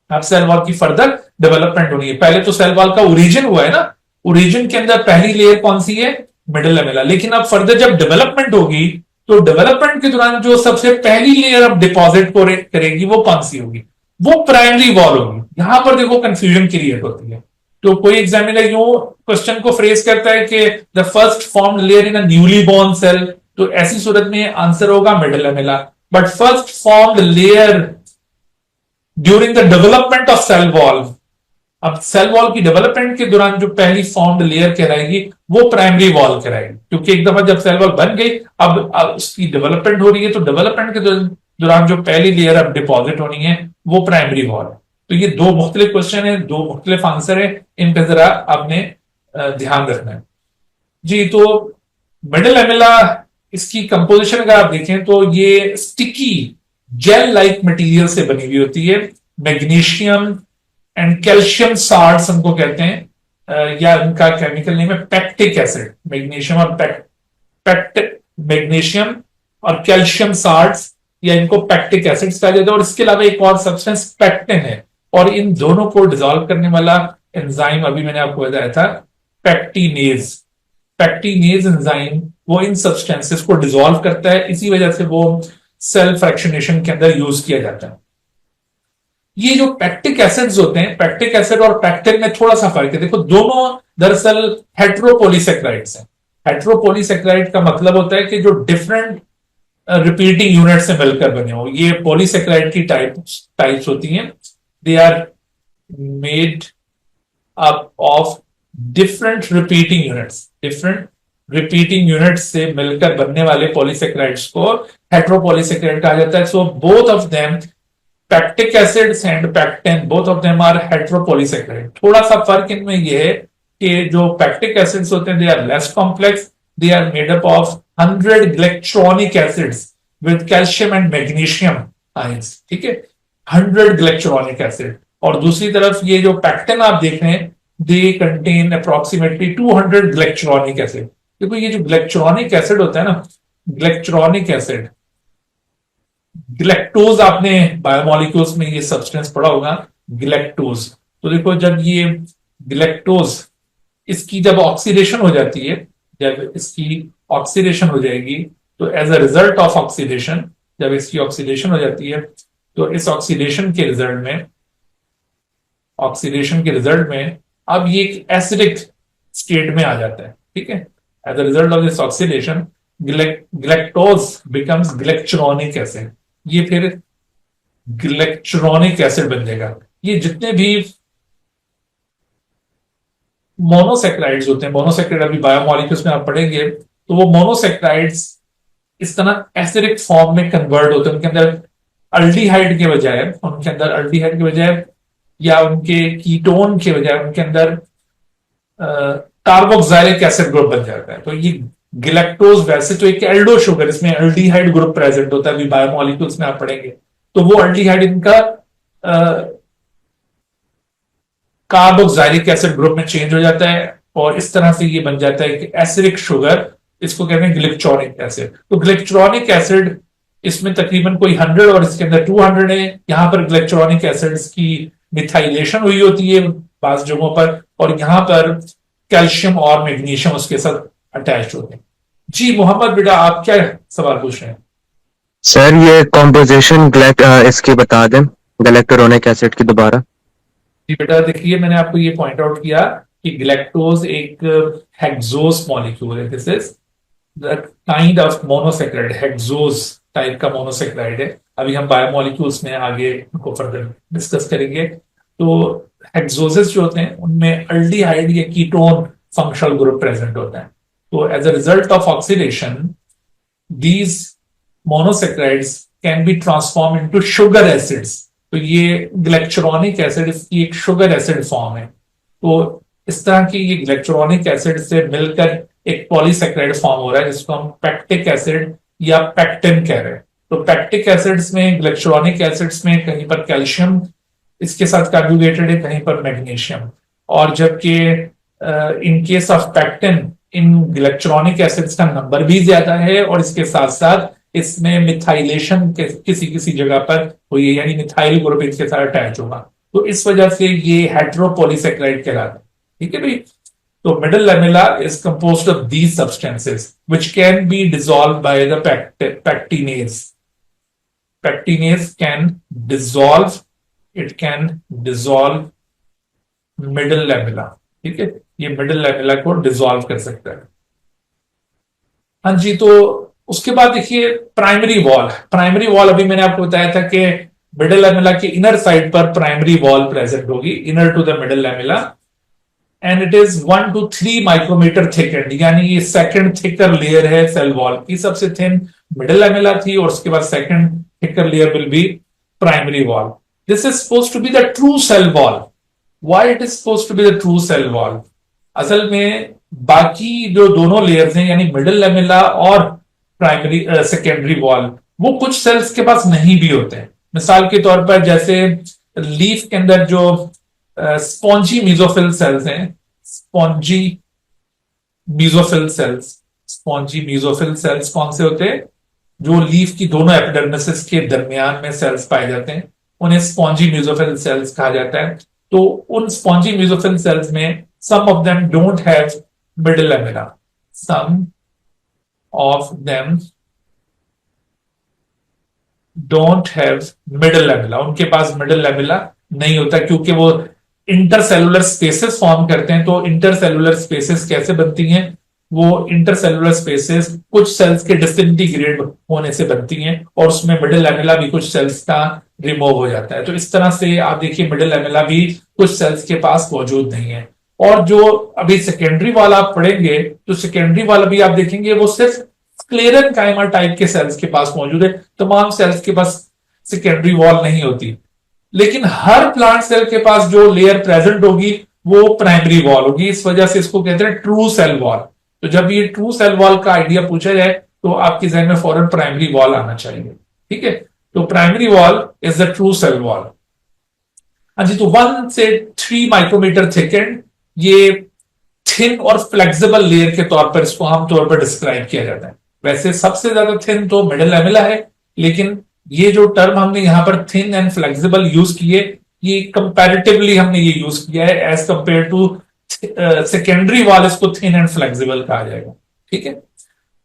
अब सेल वॉल की फर्दर डेवलपमेंट होनी है। पहले तो सेल वॉल का ओरिजिन हुआ है ना, ओरिजिन के अंदर पहली लेयर कौन सी है? Middle lamella. लेकिन अब फर्दर जब डेवलपमेंट होगी तो डेवलपमेंट के दौरान जो सबसे पहली लेयर अब डिपॉजिट करेगी वो कौन सी होगी? वो प्राइमरी वॉल होगी। यहां पर देखो कंफ्यूजन क्रिएट होती है। तो कोई एग्जामिनर यूं क्वेश्चन को फ्रेज करता है कि the first formed layer in a newly born cell, तो ऐसी सूरत में आंसर होगा middle lamella. But first formed layer during the development of cell wall, अब सेल वॉल की डेवलपमेंट के दौरान जो पहली फॉर्म्ड लेयर कहलाएगी वो प्राइमरी वॉल कहलाएगी, क्योंकि एक दफा जब सेल वॉल बन गई अब उसकी डेवलपमेंट हो रही है, तो डेवलपमेंट के दौरान जो पहली लेयर अब डिपॉजिट होनी है वो प्राइमरी वॉल है। तो ये दो मुख्तलिफ क्वेश्चन है, दो मुख्तलिफ आंसर है, इन पे जरा आपने ध्यान रखना है जी। तो मिडल लैमेला, इसकी कंपोजिशन अगर आप देखें तो ये स्टिकी जेल लाइक मटेरियल से बनी हुई होती है। मैग्नीशियम एंड कैल्शियम साल्ट्स हमको कहते हैं। या इनका केमिकल नेम है पैक्टिक एसिड, मैग्नीशियम और मैग्नीशियम और कैल्शियम साल्ट्स, या इनको पैक्टिक एसिड्स कहा जाता है। और इसके अलावा एक और सब्सटेंस पैक्टिन है, और इन दोनों को डिसॉल्व करने वाला एंजाइम अभी मैंने आपको बताया था पैक्टिनेज। पैक्टिनेज एंजाइम वो इन सब्सटेंसेस को डिसॉल्व करता है, इसी वजह से वो सेल फ्रैक्शनेशन के अंदर यूज किया जाता है। ये जो पैक्टिक एसिड्स होते हैं, पैक्टिक एसिड और पैक्टिन में थोड़ा सा फर्क है। देखो दोनों दरअसल हेट्रोपोलीसेक्राइड्स हैं। हेट्रोपोलीसेक्राइड का मतलब होता है कि जो डिफरेंट रिपीटिंग यूनिट से मिलकर बने हो। ये पॉलीसेक्राइड की टाइप्स होती हैं। They are made up of different repeating units. Different repeating units से मिलकर बनने वाले पॉलीसेक्राइड्स को हेट्रोपोलीसेक्राइड कहा जाता है। So both of them, pectic acids and pectin, both of them are heteropolysaccharide. थोड़ा सा फर्क इनमें यह है कि जो पैक्टिक एसिड्स होते हैं they are less complex, they are made up of 100 galacturonic acids with calcium and magnesium ions, ठीक है, 100 ग्लाइक्ट्रॉनिक एसिड। और दूसरी तरफ ये जो पैक्टिन आप देख रहे हैं, दे कंटेन अप्रोक्सीमेटली 200 ग्लाइक्ट्रॉनिक एसिड। देखो ये जो ग्लाइक्ट्रॉनिक एसिड होता है ना, ग्लाइक्ट्रॉनिक एसिड, ग्लैक्टोज, आपने बायोमोलिक्यूल्स में ये सब्सटेंस पढ़ा होगा, ग्लैक्टोज। तो देखो जब ये ग्लैक्टोज, इसकी जब ऑक्सीडेशन हो जाती है, जब इसकी ऑक्सीडेशन हो जाएगी, तो as a result of oxidation, जब इसकी ऑक्सीडेशन हो जाती है, तो इस ऑक्सीडेशन के रिजल्ट में, ऑक्सीडेशन के रिजल्ट में अब ये एक एसिडिक स्टेट में आ जाता है, ठीक है। As a result of this oxidation galactose becomes galacturonic acid. ये फिर ग्लैक्ट्रॉनिक एसिड बन जाएगा। ये जितने भी मोनोसेक्राइड्स होते हैं, मोनोसेक्राइड अभी बायोमोलिक्यूल्स में आप पढ़ेंगे, तो वो मोनोसेक्राइड्स इस तरह एसिडिक फॉर्म में कन्वर्ट होते हैं। उनके अंदर अल्डिहाइड के बजाय, उनके अंदर अल्डिहाइड के बजाय या उनके कीटोन के बजाय उनके अंदर कार्बोक्सिलिक एसिड ग्रुप बन जाता है। तो ये ग्लैक्टोज वैसे तो एक एल्डो शुगर, इसमें अल्डिहाइड ग्रुप प्रेजेंट होता है, अभी बायोमोलिक्यूल्स में आप पढ़ेंगे, तो वो अल्डिहाइड इनका कार्बोक्सिलिक एसिड ग्रुप में चेंज हो जाता है, और इस तरह से ये बन जाता है कि एसिडिक शुगर, इसको कहते हैं ग्लिक्ट्रॉनिक एसिड। तो ग्लिक्ट्रॉनिक एसिड इसमें तकरीबन कोई 100 और इसके अंदर 200 है। यहां पर ग्लिक्ट्रॉनिक एसिड्स की मिथाइलेशन हुई होती है बास जगहों पर, और यहां पर कैल्शियम और मैग्नीशियम उसके साथ अटैच होते हैं। जी मोहम्मद बेटा, आप क्या सवाल पूछ रहे हैं? सर ये कॉम्पोजिशन इसकी बता दें, ग्लैक्टोरोनिक एसिड की दोबारा। जी बेटा देखिए, मैंने आपको ये पॉइंट आउट किया कि ग्लैक्टोज एक हेक्सोस मॉलिक्यूल है। This is the kind of monosaccharide, hexose type का मोनोसेक्राइड है। अभी हम बायोमोलिक्यूल्स में आगे उनको फर्दर डिस्कस करेंगे। तो हेक्सोसेस जो होते हैं उनमें अल्डिहाइड या कीटोन फंक्शनल ग्रुप प्रेजेंट होता है। तो as a result of oxidation, these monosaccharides can be transform into sugar acids. तो ये ग्लैक्टोरोनिक एसिड इसकी एक शुगर एसिड फॉर्म है। तो इस तरह की ये ग्लैक्टोरोनिक एसिड से मिलकर एक पॉलीसेक्राइड फॉर्म हो रहा है, जिसको हम पैक्टिक एसिड या पैक्टिन कह रहे हैं। तो पैक्टिक एसिड्स में, ग्लैक्टोरोनिक एसिड्स में कहीं पर कैल्शियम इसके साथ कंजुगेटेड है, कहीं पर मैग्नीशियम। और जबकि इन केस ऑफ पैक्टिन, इन ग्लैक्टोरोनिक एसिड्स का नंबर भी ज्यादा है, और इसके साथ साथ इसमें मिथाइलेशन किसी किसी जगह पर हुई है, यानी मिथाइल ग्रुप इसके साथ अटैच होगा। तो इस वजह से ये हेट्रोपोलीसेक्राइड कहलाता है, ठीक है भाई। तो middle lamella is composed of these substances which can be dissolved by the pectinase. Pectinase can dissolve, it can dissolve middle lamella, ठीक है। ये मिडल लैमेला को डिसॉल्व कर सकता है। हाँ जी, तो उसके बाद देखिए प्राइमरी वॉल। प्राइमरी वॉल अभी मैंने आपको बताया था कि मिडल लैमेला के इनर साइड पर प्राइमरी वॉल प्रेजेंट होगी, inner to the middle lamella, and it is 1 to 3 micrometre thickened, यानी ये सेकंड थिकर लेयर है सेल वॉल की। सबसे थिन मिडल लैमेला थी, और उसके बाद second thicker layer will be primary wall. This is supposed to be the true cell wall. Why it is supposed to be the true cell wall? असल में बाकी जो दोनों लेयर्स हैं, यानी मिडल लैमेला और प्राइमरी सेकेंडरी वॉल, वो कुछ सेल्स के पास नहीं भी होते हैं। मिसाल के तौर पर जैसे लीफ के अंदर जो स्पॉन्जी मीजोफिल सेल्स हैं, spongy mesophyll sales. Spongy mesophyll sales कौन से होते हैं? जो लीफ की दोनों एपिडर्मिस के दरमियान में सेल्स पाए जाते हैं, उन्हें स्पॉन्जी मीजोफिल सेल्स कहा जाता है। तो उन स्पॉन्जी मीजोफिल सेल्स में some of them don't have middle lamella, some of them don't have middle lamella, उनके पास मिडिल लैमेला नहीं होता, क्योंकि वो इंटरसेलुलर स्पेसेस फॉर्म करते हैं। तो इंटरसेलुलर स्पेसेस कैसे बनती हैं? वो इंटरसेलुलर स्पेसेस कुछ सेल्स के डिसइंटीग्रेट होने से बनती हैं, और उसमें मिडिल लैमेला भी कुछ सेल्स का रिमूव हो जाता है। तो इस तरह से आप देखिए मिडिल लैमेला भी कुछ सेल्स के पास मौजूद नहीं है। और जो अभी सेकेंडरी वाला आप पढ़ेंगे, तो सेकेंडरी वाला भी आप देखेंगे वो सिर्फ स्क्लेरन काइमा टाइप के सेल्स के पास मौजूद है। तमाम सेल्स के पास सेकेंडरी वॉल नहीं होती, लेकिन हर प्लांट सेल के पास जो लेयर प्रेजेंट होगी वो प्राइमरी वॉल होगी। इस वजह से इसको कहते हैं ट्रू सेल वॉल। तो जब ये ट्रू सेल वॉल का आइडिया पूछा जाए तो आपके जहन में फौरन प्राइमरी वॉल आना चाहिए। ठीक है, तो primary wall is the true cell wall. हाँ जी, तो 1 से 3 माइक्रोमीटर थिकेंड, ये थिन और फ्लेक्सिबल लेयर के तौर पर इसको आमतौर पर डिस्क्राइब किया जाता है। वैसे सबसे ज्यादा थिन तो मिडिल लैमेला है, लेकिन ये जो टर्म हमने यहां पर थिन एंड फ्लेक्सिबल यूज किए, ये कंपैरेटिवली हमने ये यूज किया है as compare to secondary wall, इसको थिन एंड फ्लेक्सिबल कहा जाएगा। ठीक है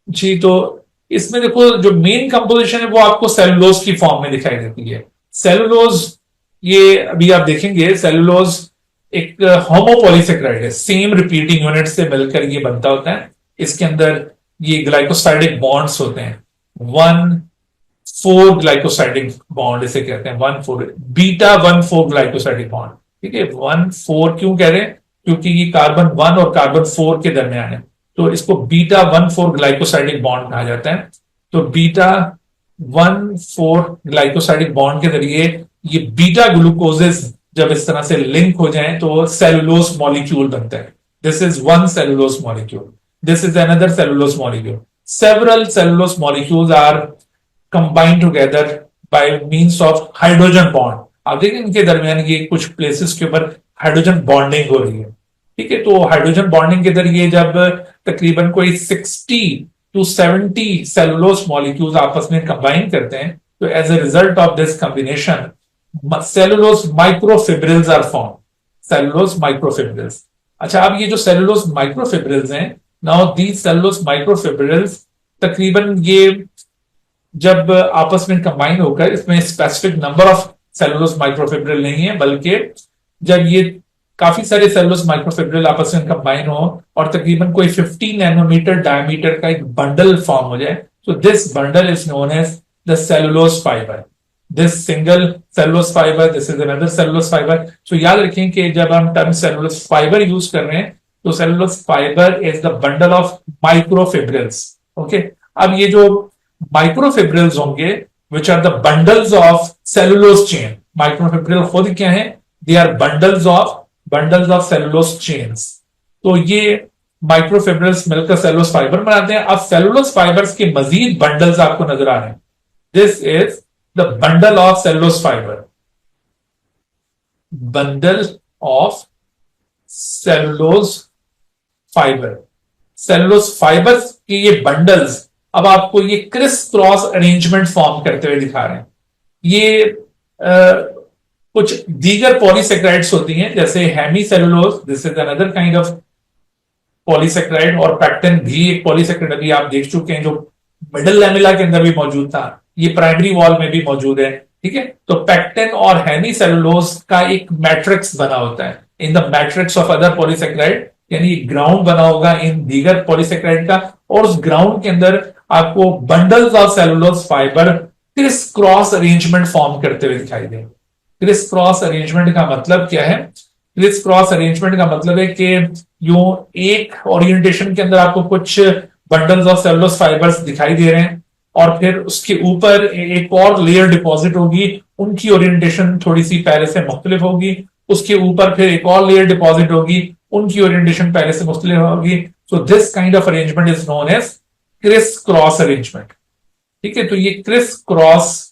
जी, तो इसमें देखो जो मेन कंपोजिशन है वो आपको सेलुलोज की फॉर्म में दिखाई देती है। सेलुलोज, ये अभी आप देखेंगे, सेलुलोज एक होमोपॉलीसेक्राइड है, सेम रिपीटिंग यूनिट से मिलकर ये बनता होता है। इसके अंदर ये ग्लाइकोसाइडिक बॉन्ड्स होते हैं, 1,4 ग्लाइकोसाइडिक बॉन्ड इसे कहते हैं, 1,4 बीटा 1,4 ग्लाइकोसाइडिक बॉन्ड। ठीक है, 1,4 क्यों कह रहे हैं? क्योंकि ये कार्बन 1 और कार्बन 4 के दरमियान है, तो इसको बीटा 1,4 ग्लाइकोसाइडिक बॉन्ड कहा जाता है। तो बीटा 1,4 ग्लाइकोसाइडिक बॉन्ड के जरिए ये बीटा ग्लूकोजेस जब इस तरह से लिंक हो जाएं तो सेलुलोज मॉलिक्यूल बनता है। This is one cellulose molecule, this is another cellulose molecule. Several cellulose molecules are combined together by means of hydrogen bond. आप देखें इनके दरमियान ये कुछ प्लेसेस के ऊपर हाइड्रोजन बॉन्डिंग हो रही है। ठीक है, तो हाइड्रोजन बॉन्डिंग के जरिए जब तकरीबन कोई 60 to 70 सेलुलोज मॉलिक्यूल्स आपस में कंबाइन करते हैं, तो as a result of this combination cellulose microfibrils are form, cellulose microfibrils. अच्छा, अब ये जो सेलुलोज माइक्रोफिब्रिल्स हैं, नाउ दीज सेलुलोज माइक्रोफिब्रिल्स तकरीबन ये जब आपस में कंबाइन होकर, इसमें specific number of cellulose microfibril नहीं है, बल्कि जब ये काफी सारे सेलुलोज माइक्रोफिब्रिल आपस में कंबाइन हो और तकरीबन कोई 50 नैनोमीटर डायमीटर का एक बंडल फॉर्म हो जाए, तो this bundle is known as the cellulose fibre. This single cellulose fibre, this is another cellulose fibre. So याद रखें कि जब हम टर्म सेलुलोज फाइबर यूज कर रहे हैं तो cellulose fibre is the bundle of microfibrils. Okay, अब ये जो माइक्रोफिब्रिल्स होंगे which are the bundles of cellulose chain. Microfibril खुद क्या है? They are bundles of cellulose chains. तो ये माइक्रोफिब्रिल्स मिलकर सेलुलोज फाइबर बनाते हैं। अब सेलुलोज फाइबर्स के मजीद बंडल्स आपको नजर आ रहे हैं। This is the bundle of cellulose fibre, bundle of cellulose fibre. Cellulose fibres के ये बंडल्स अब आपको ये क्रिस क्रॉस अरेंजमेंट फॉर्म करते हुए दिखा रहे हैं। ये कुछ दीगर पॉलीसेक्राइड्स होती हैं, जैसे hemicellulose, this is another kind of polysaccharide, और पैक्टिन भी एक पॉलीसेक्राइड अभी आप देख चुके हैं जो मिडिल लैमेला के अंदर भी मौजूद था, ये प्राइमरी वॉल में भी मौजूद है। ठीक है, तो पैक्टिन और हेमी सेलुलोज का एक मैट्रिक्स बना होता है in the matrix of other polysaccharide, यानी ग्राउंड बना होगा इन दीगर पॉलीसेक्राइड का, और उस ग्राउंड के अंदर आपको bundles of cellulose fibre Chris cross arrangement form करते हुए दिखाई देंगे। क्रिस क्रॉस अरेंजमेंट का मतलब क्या है? क्रिस क्रॉस अरेंजमेंट का मतलब है कि यूं एक ओरिएंटेशन के अंदर आपको कुछ बंडल्स ऑफ सेलुलोज फाइबर्स दिखाई दे रहे हैं, और फिर उसके ऊपर एक और लेयर डिपॉजिट होगी, उनकी ओरिएंटेशन थोड़ी सी पहले से मुख्तलिफ होगी, उसके ऊपर फिर एक और लेयर डिपॉजिट होगी, उनकी ओरिएंटेशन पहले से मुख्तलिफ होगी। So this kind of arrangement is known as criss cross arrangement. ठीक है, तो ये क्रिस क्रॉस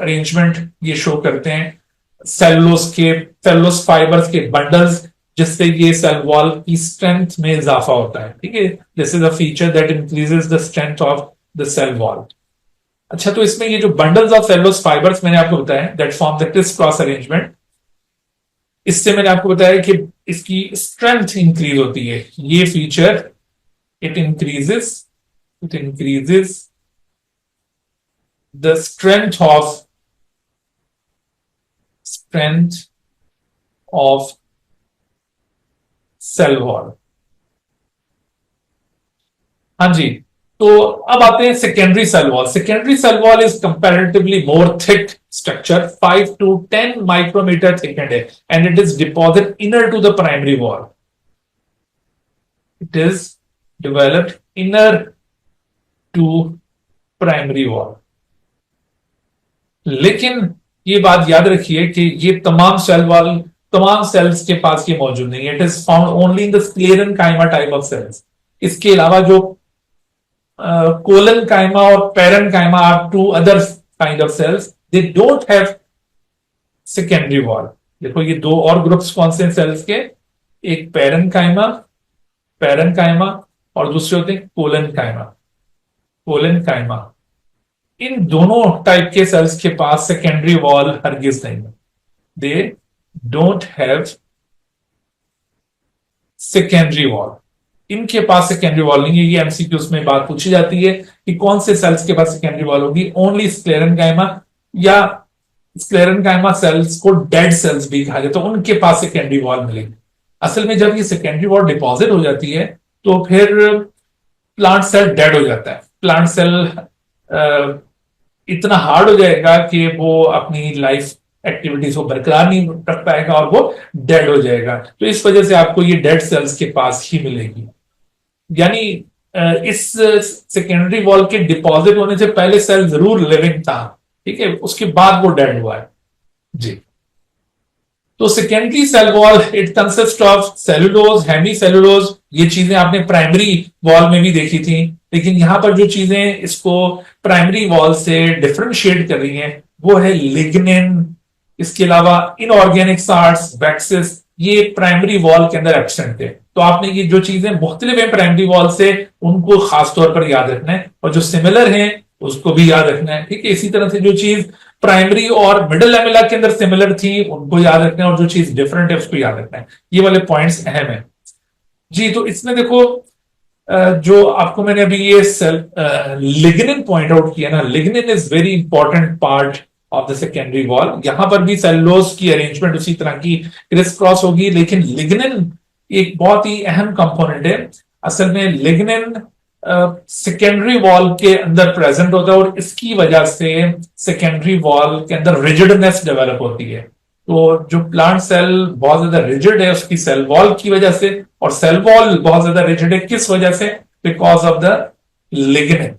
अरेंजमेंट ये शो करते हैं सेलुलोज फाइबर्स के बंडल्स जिससे ये सेल वॉल की स्ट्रेंथ में इजाफा होता है, ठीक है। This is a feature that increases the strength of the cell wall. अच्छा, तो इसमें ये जो बंडल्स ऑफ सेलुलोज फाइबर्स मैंने आपको बताया that form the Chris cross arrangement, इससे मैंने आपको बताया कि इसकी स्ट्रेंथ इंक्रीज होती है। ये feature it increases the strength of cell wall. हाँ जी, तो अब आते हैं secondary cell wall. Secondary cell wall is comparatively more thick structure, 5 to 10 micrometre thick है, and it is deposit inner to the primary wall. It is developed inner to primary wall. लेकिन ये बात याद रखिए कि ये तमाम सेल्स के पास ये मौजूद नहीं है। It is found only in the sclerenchyma type of cells. इसके अलावा जो कोलनकाइमा और parenchyma are two other kind of cells, they don't have secondary wall. देखो ये दो और ग्रुप्स कौन से सेल्स के, एक पैरेनकाइमा और दूसरे होते हैं कोलनकाइमा। इन दोनों टाइप के सेल्स के पास सेकेंडरी वॉल हरगिज नहीं है। दे डोंट हैव सेकेंडरी वॉल। इनके पास सेकेंडरी वॉल नहीं है। ये एमसीक्यूज में बात पूछी जाती है कि कौन से सेल्स के पास सेकेंडरी वॉल होगी। ओनली स्क्लेरेनकाइमा, या स्क्लेरेनकाइमा सेल्स को डेड सेल्स भी कहा जाता है, तो उनके पास सेकेंडरी वॉल मिलेगी। असल में जब ये सेकेंडरी वॉल डिपॉजिट हो जाती है तो फिर प्लांट सेल डेड हो जाता है। प्लांट सेल इतना हार्ड हो जाएगा कि वो अपनी लाइफ एक्टिविटीज को बरकरार नहीं रख पाएगा और वो डेड हो जाएगा। तो इस वजह से आपको ये डेड सेल्स के पास ही मिलेगी। यानी इस सेकेंडरी वॉल के डिपॉजिट होने से पहले सेल जरूर लिविंग था, ठीक है, उसके बाद वो डेड हुआ है जी। तो secondary cell wall it consist of cellulose, hemicellulose. ये चीजें आपने प्राइमरी वॉल में भी देखी थी, लेकिन यहां पर जो चीजें इसको प्राइमरी वॉल से डिफरेंशिएट कर रही हैं वो है लिग्निन। इसके अलावा इनऑर्गेनिक सार्ट्स, वैक्सेस, ये प्राइमरी वॉल के अंदर एब्सेंट थे। तो आपने ये जो चीजें मुख्तलिफ है प्राइमरी वॉल से, उनको खास तौर पर याद रखना है, और जो सिमिलर हैं उसको भी याद रखना है, ठीक है। इसी तरह से जो चीज प्राइमरी और मिडिल लैमेला के अंदर सिमिलर थी उनको याद रखना है, और जो चीज डिफरेंट है उसको याद रखना है। ये वाले पॉइंट्स अहम है जी। तो इसमें देखो जो आपको मैंने अभी ये लिग्निन पॉइंट आउट किया ना, lignin is very important part of the secondary wall. यहां पर भी सेलुलोज की अरेंजमेंट उसी तरह की क्रिस क्रॉस होगी, लेकिन लिग्निन एक बहुत ही अहम कंपोनेंट है। असल में लिग्निन सेकेंडरी वॉल के अंदर प्रेजेंट होता है, और इसकी वजह से सेकेंडरी वॉल के अंदर रिजिडनेस डेवलप होती है। तो जो प्लांट सेल बहुत ज्यादा रिजिड है उसकी सेल वॉल की वजह से, और सेल वॉल बहुत ज्यादा रिजिड है किस वजह से, बिकॉज ऑफ द लिग्निन।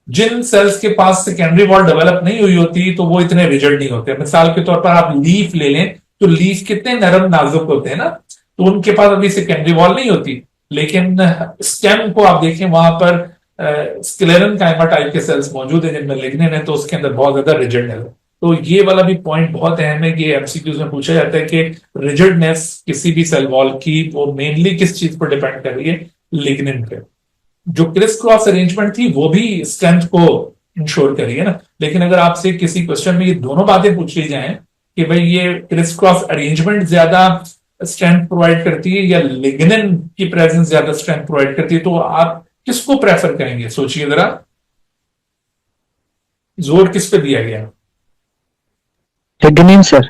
जिन सेल्स के पास सेकेंडरी वॉल डेवलप नहीं हुई होती तो वो इतने रिजिड नहीं होते। मिसाल के तौर पर आप लीफ ले लें तो लीफ कितने नरम नाजुक होते हैं ना, तो उनके पास अभी सेकेंडरी वॉल नहीं होती। लेकिन स्टेम को आप देखें, वहां पर स्क्लेरेनकाइमा टाइप के सेल्स मौजूद है जिनमें लिग्निन है, तो उसके अंदर बहुत ज्यादा रिजिडनेस है। तो ये वाला भी पॉइंट बहुत अहम है कि एमसीक्यूज में पूछा जाता है कि रिजिडनेस किसी भी सेल वॉल की वो मेनली किस चीज पर डिपेंड कर रही है, लिग्निन पे। जो क्रिस क्रॉस अरेंजमेंट थी वो भी स्ट्रेंथ को इंश्योर करी है ना। लेकिन अगर आपसे किसी क्वेश्चन में ये दोनों बातें पूछ ली जाएं कि भाई ये क्रिस क्रॉस अरेंजमेंट ज्यादा स्ट्रेंथ प्रोवाइड करती है या लिग्निन की प्रेजेंस ज्यादा स्ट्रेंथ प्रोवाइड करती है, तो आप किसको प्रेफर करेंगे? सोचिए जरा, जोर किस पे दिया गया? Lignin sir.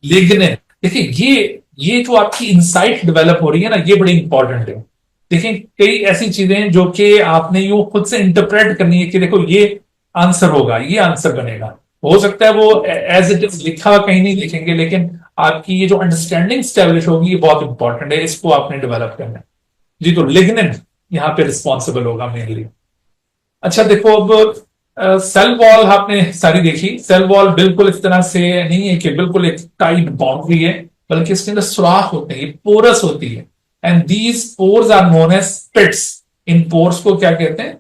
लिग्निन। देखिए ये जो आपकी इंसाइट डेवलप हो रही है ना, ये बड़ी इंपॉर्टेंट है। देखिए कई ऐसी चीजें जो कि आपने यू खुद से इंटरप्रेट करनी है कि देखो ये आंसर होगा, ये आंसर बनेगा। हो सकता है वो एज इट इज लिखा हुआ कहीं नहीं लिखेंगे, लेकिन आपकी ये जो अंडरस्टैंडिंग स्टैब्लिश होगी ये बहुत इंपॉर्टेंट है, इसको आपने डेवलप करना है जी। तो लिग्निन यहां पे रिस्पॉन्सिबल होगा मेनली। अच्छा देखो, अब सेल वॉल आपने सारी देखी। सेल वॉल बिल्कुल इस तरह से नहीं है कि बिल्कुल एक टाइट बाउंड्री है, बल्कि इसके अंदर सुराख होते हैं, ये पोरस होती है। And these pores are known as pits. इन पोर्स को क्या कहते हैं?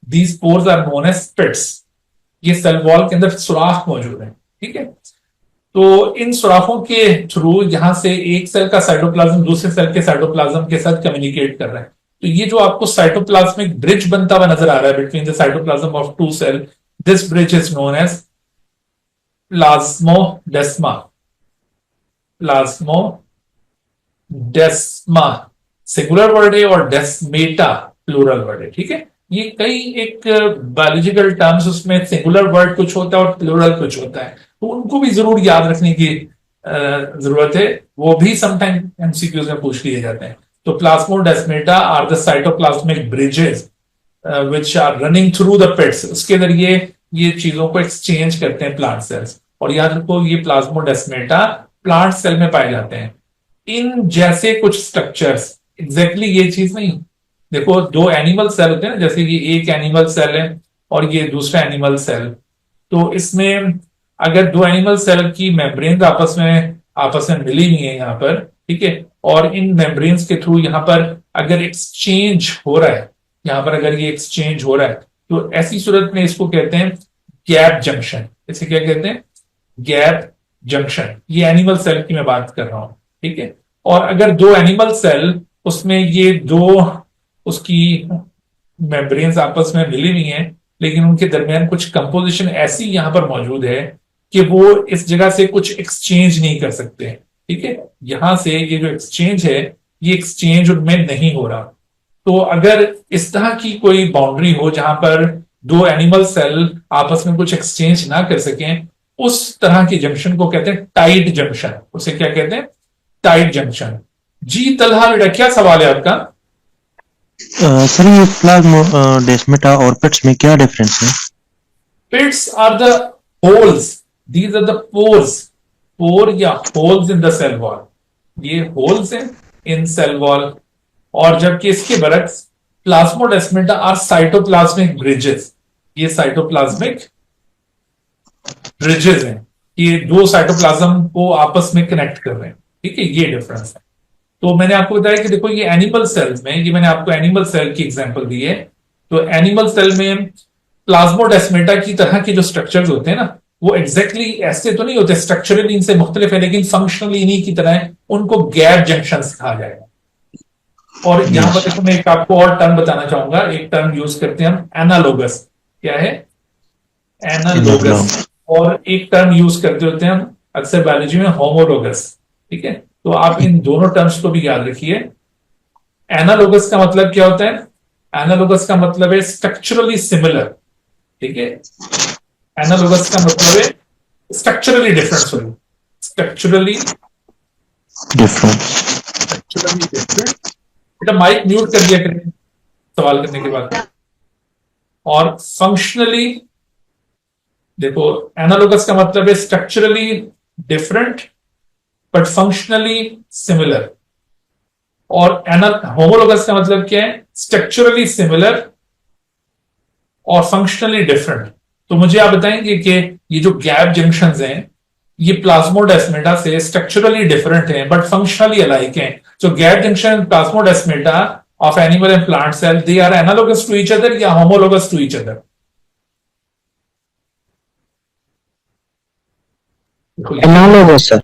These pores are known as pits. ये सेल वॉल के अंदर सुराख मौजूद है, ठीक है। तो इन सुराखों के थ्रू यहां से एक सेल का साइटोप्लाज्म दूसरे सेल के साइटोप्लाज्म के साथ कम्युनिकेट कर रहा है। तो ये जो आपको साइटोप्लाज्मिक ब्रिज बनता हुआ नजर आ रहा है between the cytoplasm of two cell, this bridge is known as plasmodesma. Plasmodesma singular word है और डेस्मेटा प्लूरल वर्ड है, ठीक है। ये कई एक बायोलॉजिकल टर्म्स, उसमें सिंगुलर वर्ड कुछ होता है और प्लूरल कुछ होता है, तो उनको भी जरूर याद रखने की जरूरत है, वो भी समटाइम एमसीक्यूज में पूछ लिए जाते हैं। तो plasmodesmata are the cytoplasmic bridges which are running through the pits, उसके जरिए ये चीजों को एक्सचेंज करते हैं प्लांट सेल्स। और याद रखो ये प्लाज्मोडेस्मेटा प्लांट सेल में पाए जाते हैं। इन जैसे कुछ स्ट्रक्चर्स, एग्जैक्टली ये चीज नहीं, देखो दो एनिमल सेल होते हैं ना, जैसे कि एक एनिमल सेल है और ये दूसरा एनिमल सेल, तो इसमें अगर दो एनिमल सेल की मेम्ब्रेन आपस में मिली हुई है यहाँ पर, ठीक है, और इन मेम्ब्रेन्स के थ्रू यहाँ पर अगर एक्सचेंज हो रहा है, यहाँ पर अगर ये एक्सचेंज हो रहा है, तो ऐसी सूरत में इसको कहते हैं गैप जंक्शन। इसे क्या कहते हैं? Gap junction. ये एनिमल सेल की मैं बात कर रहा हूं, ठीक है। और अगर दो एनिमल सेल, उसमें ये दो उसकी मेम्ब्रेन्स आपस में मिली हुई हैं, लेकिन उनके दरमियान कुछ कंपोजिशन ऐसी यहां पर मौजूद है कि वो इस जगह से कुछ एक्सचेंज नहीं कर सकते, ठीक है। यहां से ये जो एक्सचेंज है, ये एक्सचेंज उनमें नहीं हो रहा। तो अगर इस तरह की कोई बाउंड्री हो जहां पर दो एनिमल सेल आपस में कुछ एक्सचेंज ना कर सकें, उस तरह की जंक्शन को कहते हैं टाइट जंक्शन। उसे क्या कहते हैं? Tight junction. जी तलहा बेटा, क्या सवाल है आपका? सर ये प्लाज्मोडेस्मेटा और पिट्स में क्या डिफरेंस है? Pits are the holes. These are the pores. Pore या holes in the cell wall. ये holes हैं in cell wall. और जबकि इसके बरक्स प्लाज्मोडेस्मेटा आर साइटोप्लाज्मिक ब्रिजेस। ये साइटोप्लाज्मिक ब्रिजेस हैं, ये दो साइटोप्लाज्म को आपस में कनेक्ट कर रहे हैं, ठीक है। ये डिफरेंस है। तो मैंने आपको बताया कि देखो ये एनिमल सेल्स में, ये मैंने आपको एनिमल सेल की एग्जांपल दी है। तो एनिमल सेल में प्लाज्मोडेस्मेटा की तरह के जो स्ट्रक्चर्स होते हैं ना, वो एग्जैक्टली ऐसे तो नहीं होते, स्ट्रक्चरली इनसे मुख्तलिफ है, लेकिन फंक्शनली इन्हीं की तरह है। उनको गैप जंक्शंस कहा जाएगा। और यहां पर देखो, मैं एक आपको और टर्म बताना चाहूंगा। एक टर्म यूज करते हैं हम, एनालोगस। क्या है? एनालोगस। और एक टर्म यूज करते होते हैं हम अक्सर बायोलॉजी में, होमोलोगस, ठीक है। तो आप इन दोनों टर्म्स को भी याद रखिए। एनालोगस का मतलब क्या होता है? एनालोगस का मतलब है स्ट्रक्चरली सिमिलर, ठीक है। एनालोगस का मतलब है structurally different. Sorry, structurally different. बेटा माइक म्यूट कर दिया करें सवाल करने के बाद। और फंक्शनली, देखो एनालोगस का मतलब है structurally different but functionally similar. और होमोलोगस का मतलब क्या है? स्ट्रक्चरली सिमिलर और फंक्शनली डिफरेंट। तो मुझे आप बताएंगे कि ये जो गैप जंक्शंस हैं, ये प्लाज्मोडेस्मेटा से स्ट्रक्चरली डिफरेंट हैं बट फंक्शनली अलाइक हैं। So gap junction plasmodesmata of animal and plant cell, they are analogous to each other या homologous to each other? Analogous sir,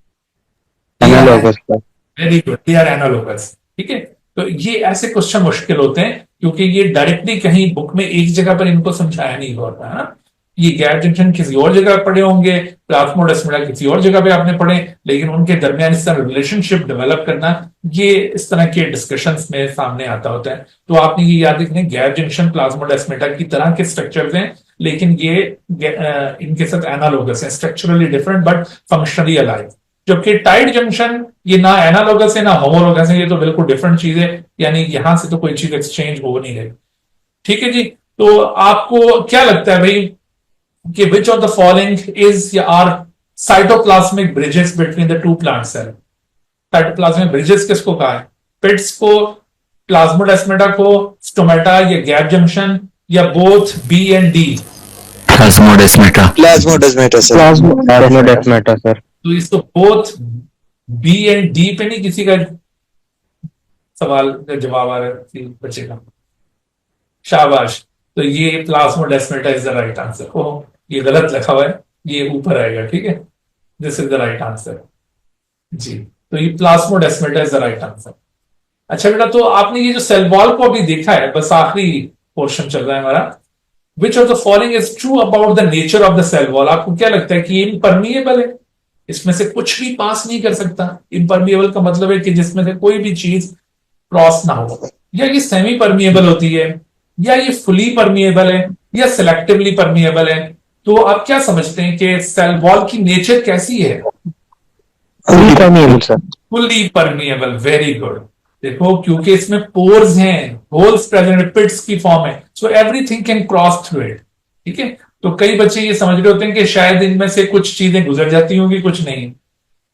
analogous sir. Very good, they are analogous, ठीक है। तो ये ऐसे question मुश्किल होते हैं क्योंकि ये डायरेक्टली कहीं बुक में एक जगह पर इनको समझाया नहीं होता है ना। ये गैप जंक्शन किसी और जगह पढ़े होंगे, प्लाज्मोडेस्मेटा किसी और जगह पे आपने पढ़े, लेकिन उनके दरमियान इस तरह रिलेशनशिप डेवलप करना, ये इस तरह के डिस्कशंस में सामने आता होता है। तो आपने ये याद रखना, गैप जंक्शन प्लाज्मोडेस्मेटा की तरह के स्ट्रक्चर्स हैं, लेकिन ये इनके साथ एनालोगस है, structurally different but functionally alike. जबकि टाइट जंक्शन ये ना एनालोगस है ना होमोलोगस है, ये तो बिल्कुल डिफरेंट चीज है, यानी यहां से तो कोई चीज एक्सचेंज हो नहीं रही, ठीक है जी। तो आपको क्या लगता है भाई कि which of the following is या are cytoplasmic bridges between the two plant cell? Cytoplasmic bridges किसको कहा है? पिट्स को, प्लाज्मोडेस्मेटा को, स्टोमेटा या गैप जंक्शन, या both B and D? Plasmodesmata. Plasmodesmata sir. Plasmodesmata sir. तो इसको बोथ बी एंड डी पे नहीं किसी का सवाल का जवाब आ रहा है बच्चे का? शाबाश। तो ये plasmodesmata is the right answer. Oh, ये गलत लिखा हुआ है, ये ऊपर आएगा, ठीक है। This is the right answer जी। तो ये plasmodesmata is the right answer. अच्छा बेटा, तो आपने ये जो सेल वॉल को अभी देखा है, बस आखिरी पोर्शन चल रहा है हमारा। Which of the following is true about the nature of the cell wall? आपको क्या लगता है कि ये इम्परमिएबल है, इसमें से कुछ भी पास नहीं कर सकता? इम्परमिएबल का मतलब है कि जिसमें से कोई भी चीज क्रॉस ना हो, या ये सेमी परमिएबल होती है, या ये फुली परमिएबल है, या सिलेक्टिवली परमिएबल है? तो आप क्या समझते हैं कि सेल वॉल की नेचर कैसी है? Fully permeable sir. Fully permeable, very good. देखो, क्योंकि इसमें पोर्स हैं, होल्स प्रेजेंट, पिट्स की फॉर्म है, so everything can cross through it. ठीक है, तो कई बच्चे ये समझ रहे होते हैं कि शायद इनमें से कुछ चीजें गुजर जाती होंगी, कुछ नहीं,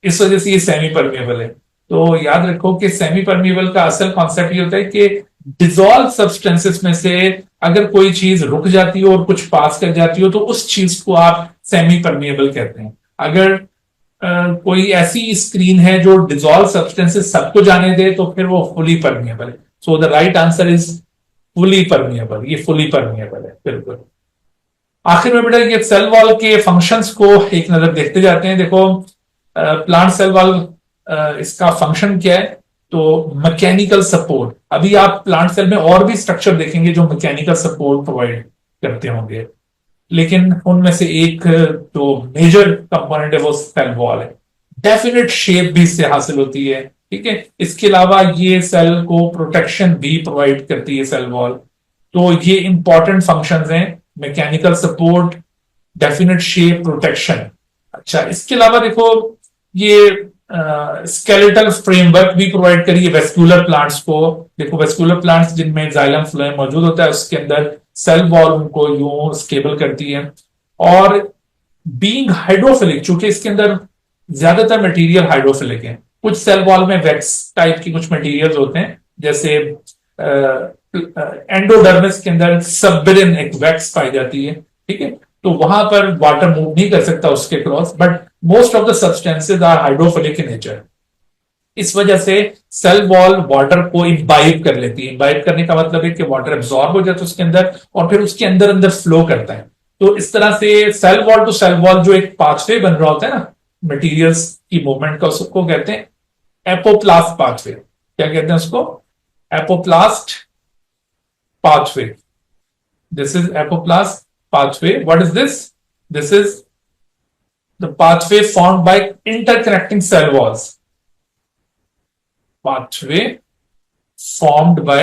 इस वजह से ये सेमी परमिएबल है। तो याद रखो कि सेमी परमिएबल का असल कॉन्सेप्ट ये होता है कि डिसॉल्व सब्सटेंसेस में से अगर कोई चीज रुक जाती हो और कुछ पास कर जाती हो, तो उस चीज को आप सेमी परमिएबल कहते हैं। अगर कोई ऐसी स्क्रीन है जो डिसॉल्व सब्सटेंसेस सबको जाने दे, तो फिर वो फुली परमिएबल है। So the right answer is fully permeable. ये फुली परमिएबल है, बिल्कुल। आखिर में बेटा, ये सेल वॉल के फंक्शंस को एक नजर देखते जाते हैं। देखो, प्लांट सेल वॉल, इसका फंक्शन क्या है? तो मैकेनिकल सपोर्ट। अभी आप प्लांट सेल में और भी स्ट्रक्चर देखेंगे जो मैकेनिकल सपोर्ट प्रोवाइड करते होंगे, लेकिन उनमें से एक जो मेजर कंपोनेंट है वो सेल वॉल है। डेफिनेट शेप भी इससे हासिल होती है। ठीक है, इसके अलावा ये सेल को प्रोटेक्शन भी प्रोवाइड करती है सेल वॉल। तो ये इंपॉर्टेंट फंक्शंस हैं, mechanical support, definite shape, protection. अच्छा, इसके अलावा देखो, ये स्केलेटल फ्रेमवर्क भी प्रोवाइड करिए वेस्कुलर प्लांट्स को। देखो, वेस्कुलर प्लांट्स जिनमें जाइलम फ्लोएम मौजूद होता है, उसके अंदर सेल वॉल उनको यूं स्टेबल करती है। और बीइंग हाइड्रोफिलिक, चूंकि इसके अंदर ज्यादातर मटेरियल हाइड्रोफिलिक है, कुछ सेल वॉल में वैक्स टाइप की कुछ मटेरियल्स होते हैं, जैसे एंडोडर्मिस के अंदर सबरिन एक वैक्स पाई जाती है। ठीक है, तो वहां पर वाटर मूव नहीं कर सकता उसके cross, but most of the substances are hydrophilic in nature. इस वजह से सेल वॉल वाटर को इम्बाइब कर लेती है। इम्बाइब करने का मतलब है कि वाटर एब्जॉर्ब हो जाता है उसके अंदर और फिर उसके अंदर अंदर फ्लो करता है। तो इस तरह से cell wall to cell wall जो एक पाथवे बन रहा होता है ना मटेरियल्स की मूवमेंट का, उसको कहते हैं एपोप्लास्ट पाथवे। क्या कहते हैं उसको? Apoplast pathway. This is apoplast pathway. What is this? This is the pathway formed by interconnecting cell walls. Pathway formed by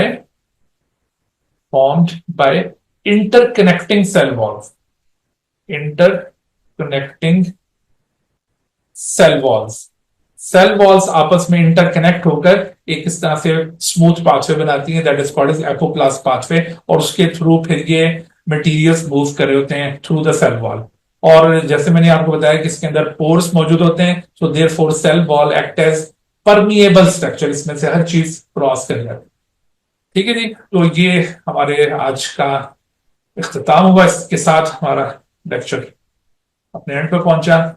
interconnecting cell walls. Interconnecting cell walls. Cell walls आपस में interconnect होकर एक इस तरह से स्मूथ पाथवे बनाती हैं, that is called as apoplast pathway. और उसके थ्रू फिर ये मटेरियल्स मूव कर रहे होते हैं थ्रू द सेल वॉल। और जैसे मैंने आपको बताया कि इसके अंदर पोर्स मौजूद होते हैं, so therefore cell wall act as permeable structure, इसमें से हर चीज क्रॉस कर जाती है। ठीक है जी, तो ये हमारे आज का इख्तिताम हुआ। इसके साथ हमारा लेक्चर अपने एंड पर पहुंचा।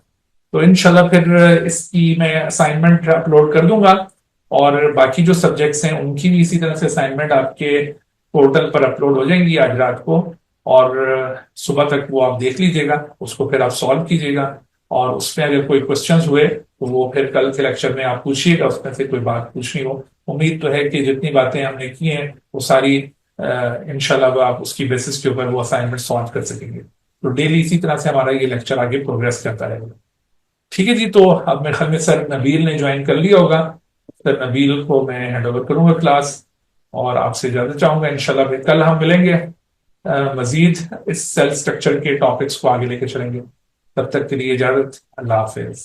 तो इंशाल्लाह फिर इसकी मैं असाइनमेंट अपलोड कर दूंगा, और बाकी जो सब्जेक्ट्स हैं उनकी भी इसी तरह से असाइनमेंट आपके पोर्टल पर अपलोड हो जाएंगी आज रात को, और सुबह तक वो आप देख लीजिएगा, उसको फिर आप सॉल्व कीजिएगा। और उसमें अगर कोई क्वेश्चंस हुए तो वो फिर कल के लेक्चर में आप पूछिएगा, उसमें से कोई बात पूछनी हो। उम्मीद तो है कि जितनी बातें हमने की हैं वो सारी इंशाल्लाह आप उसकी बेसिस के ऊपर वो असाइनमेंट सॉल्व कर सकेंगे। तो डेली इसी तरह से हमारा ये लेक्चर आगे प्रोग्रेस करता रहेगा। ठीक है जी, तो अब मेरे ख्याल में सर नबील ने ज्वाइन कर लिया होगा। सर नबील को मैं हैंड ओवर करूंगा क्लास, और आपसे इजाजत चाहूंगा। इंशाल्लाह फिर कल हम मिलेंगे, मजीद इस सेल स्ट्रक्चर के टॉपिक्स को आगे लेके चलेंगे। तब तक के लिए इजाजत, अल्लाह हाफिज।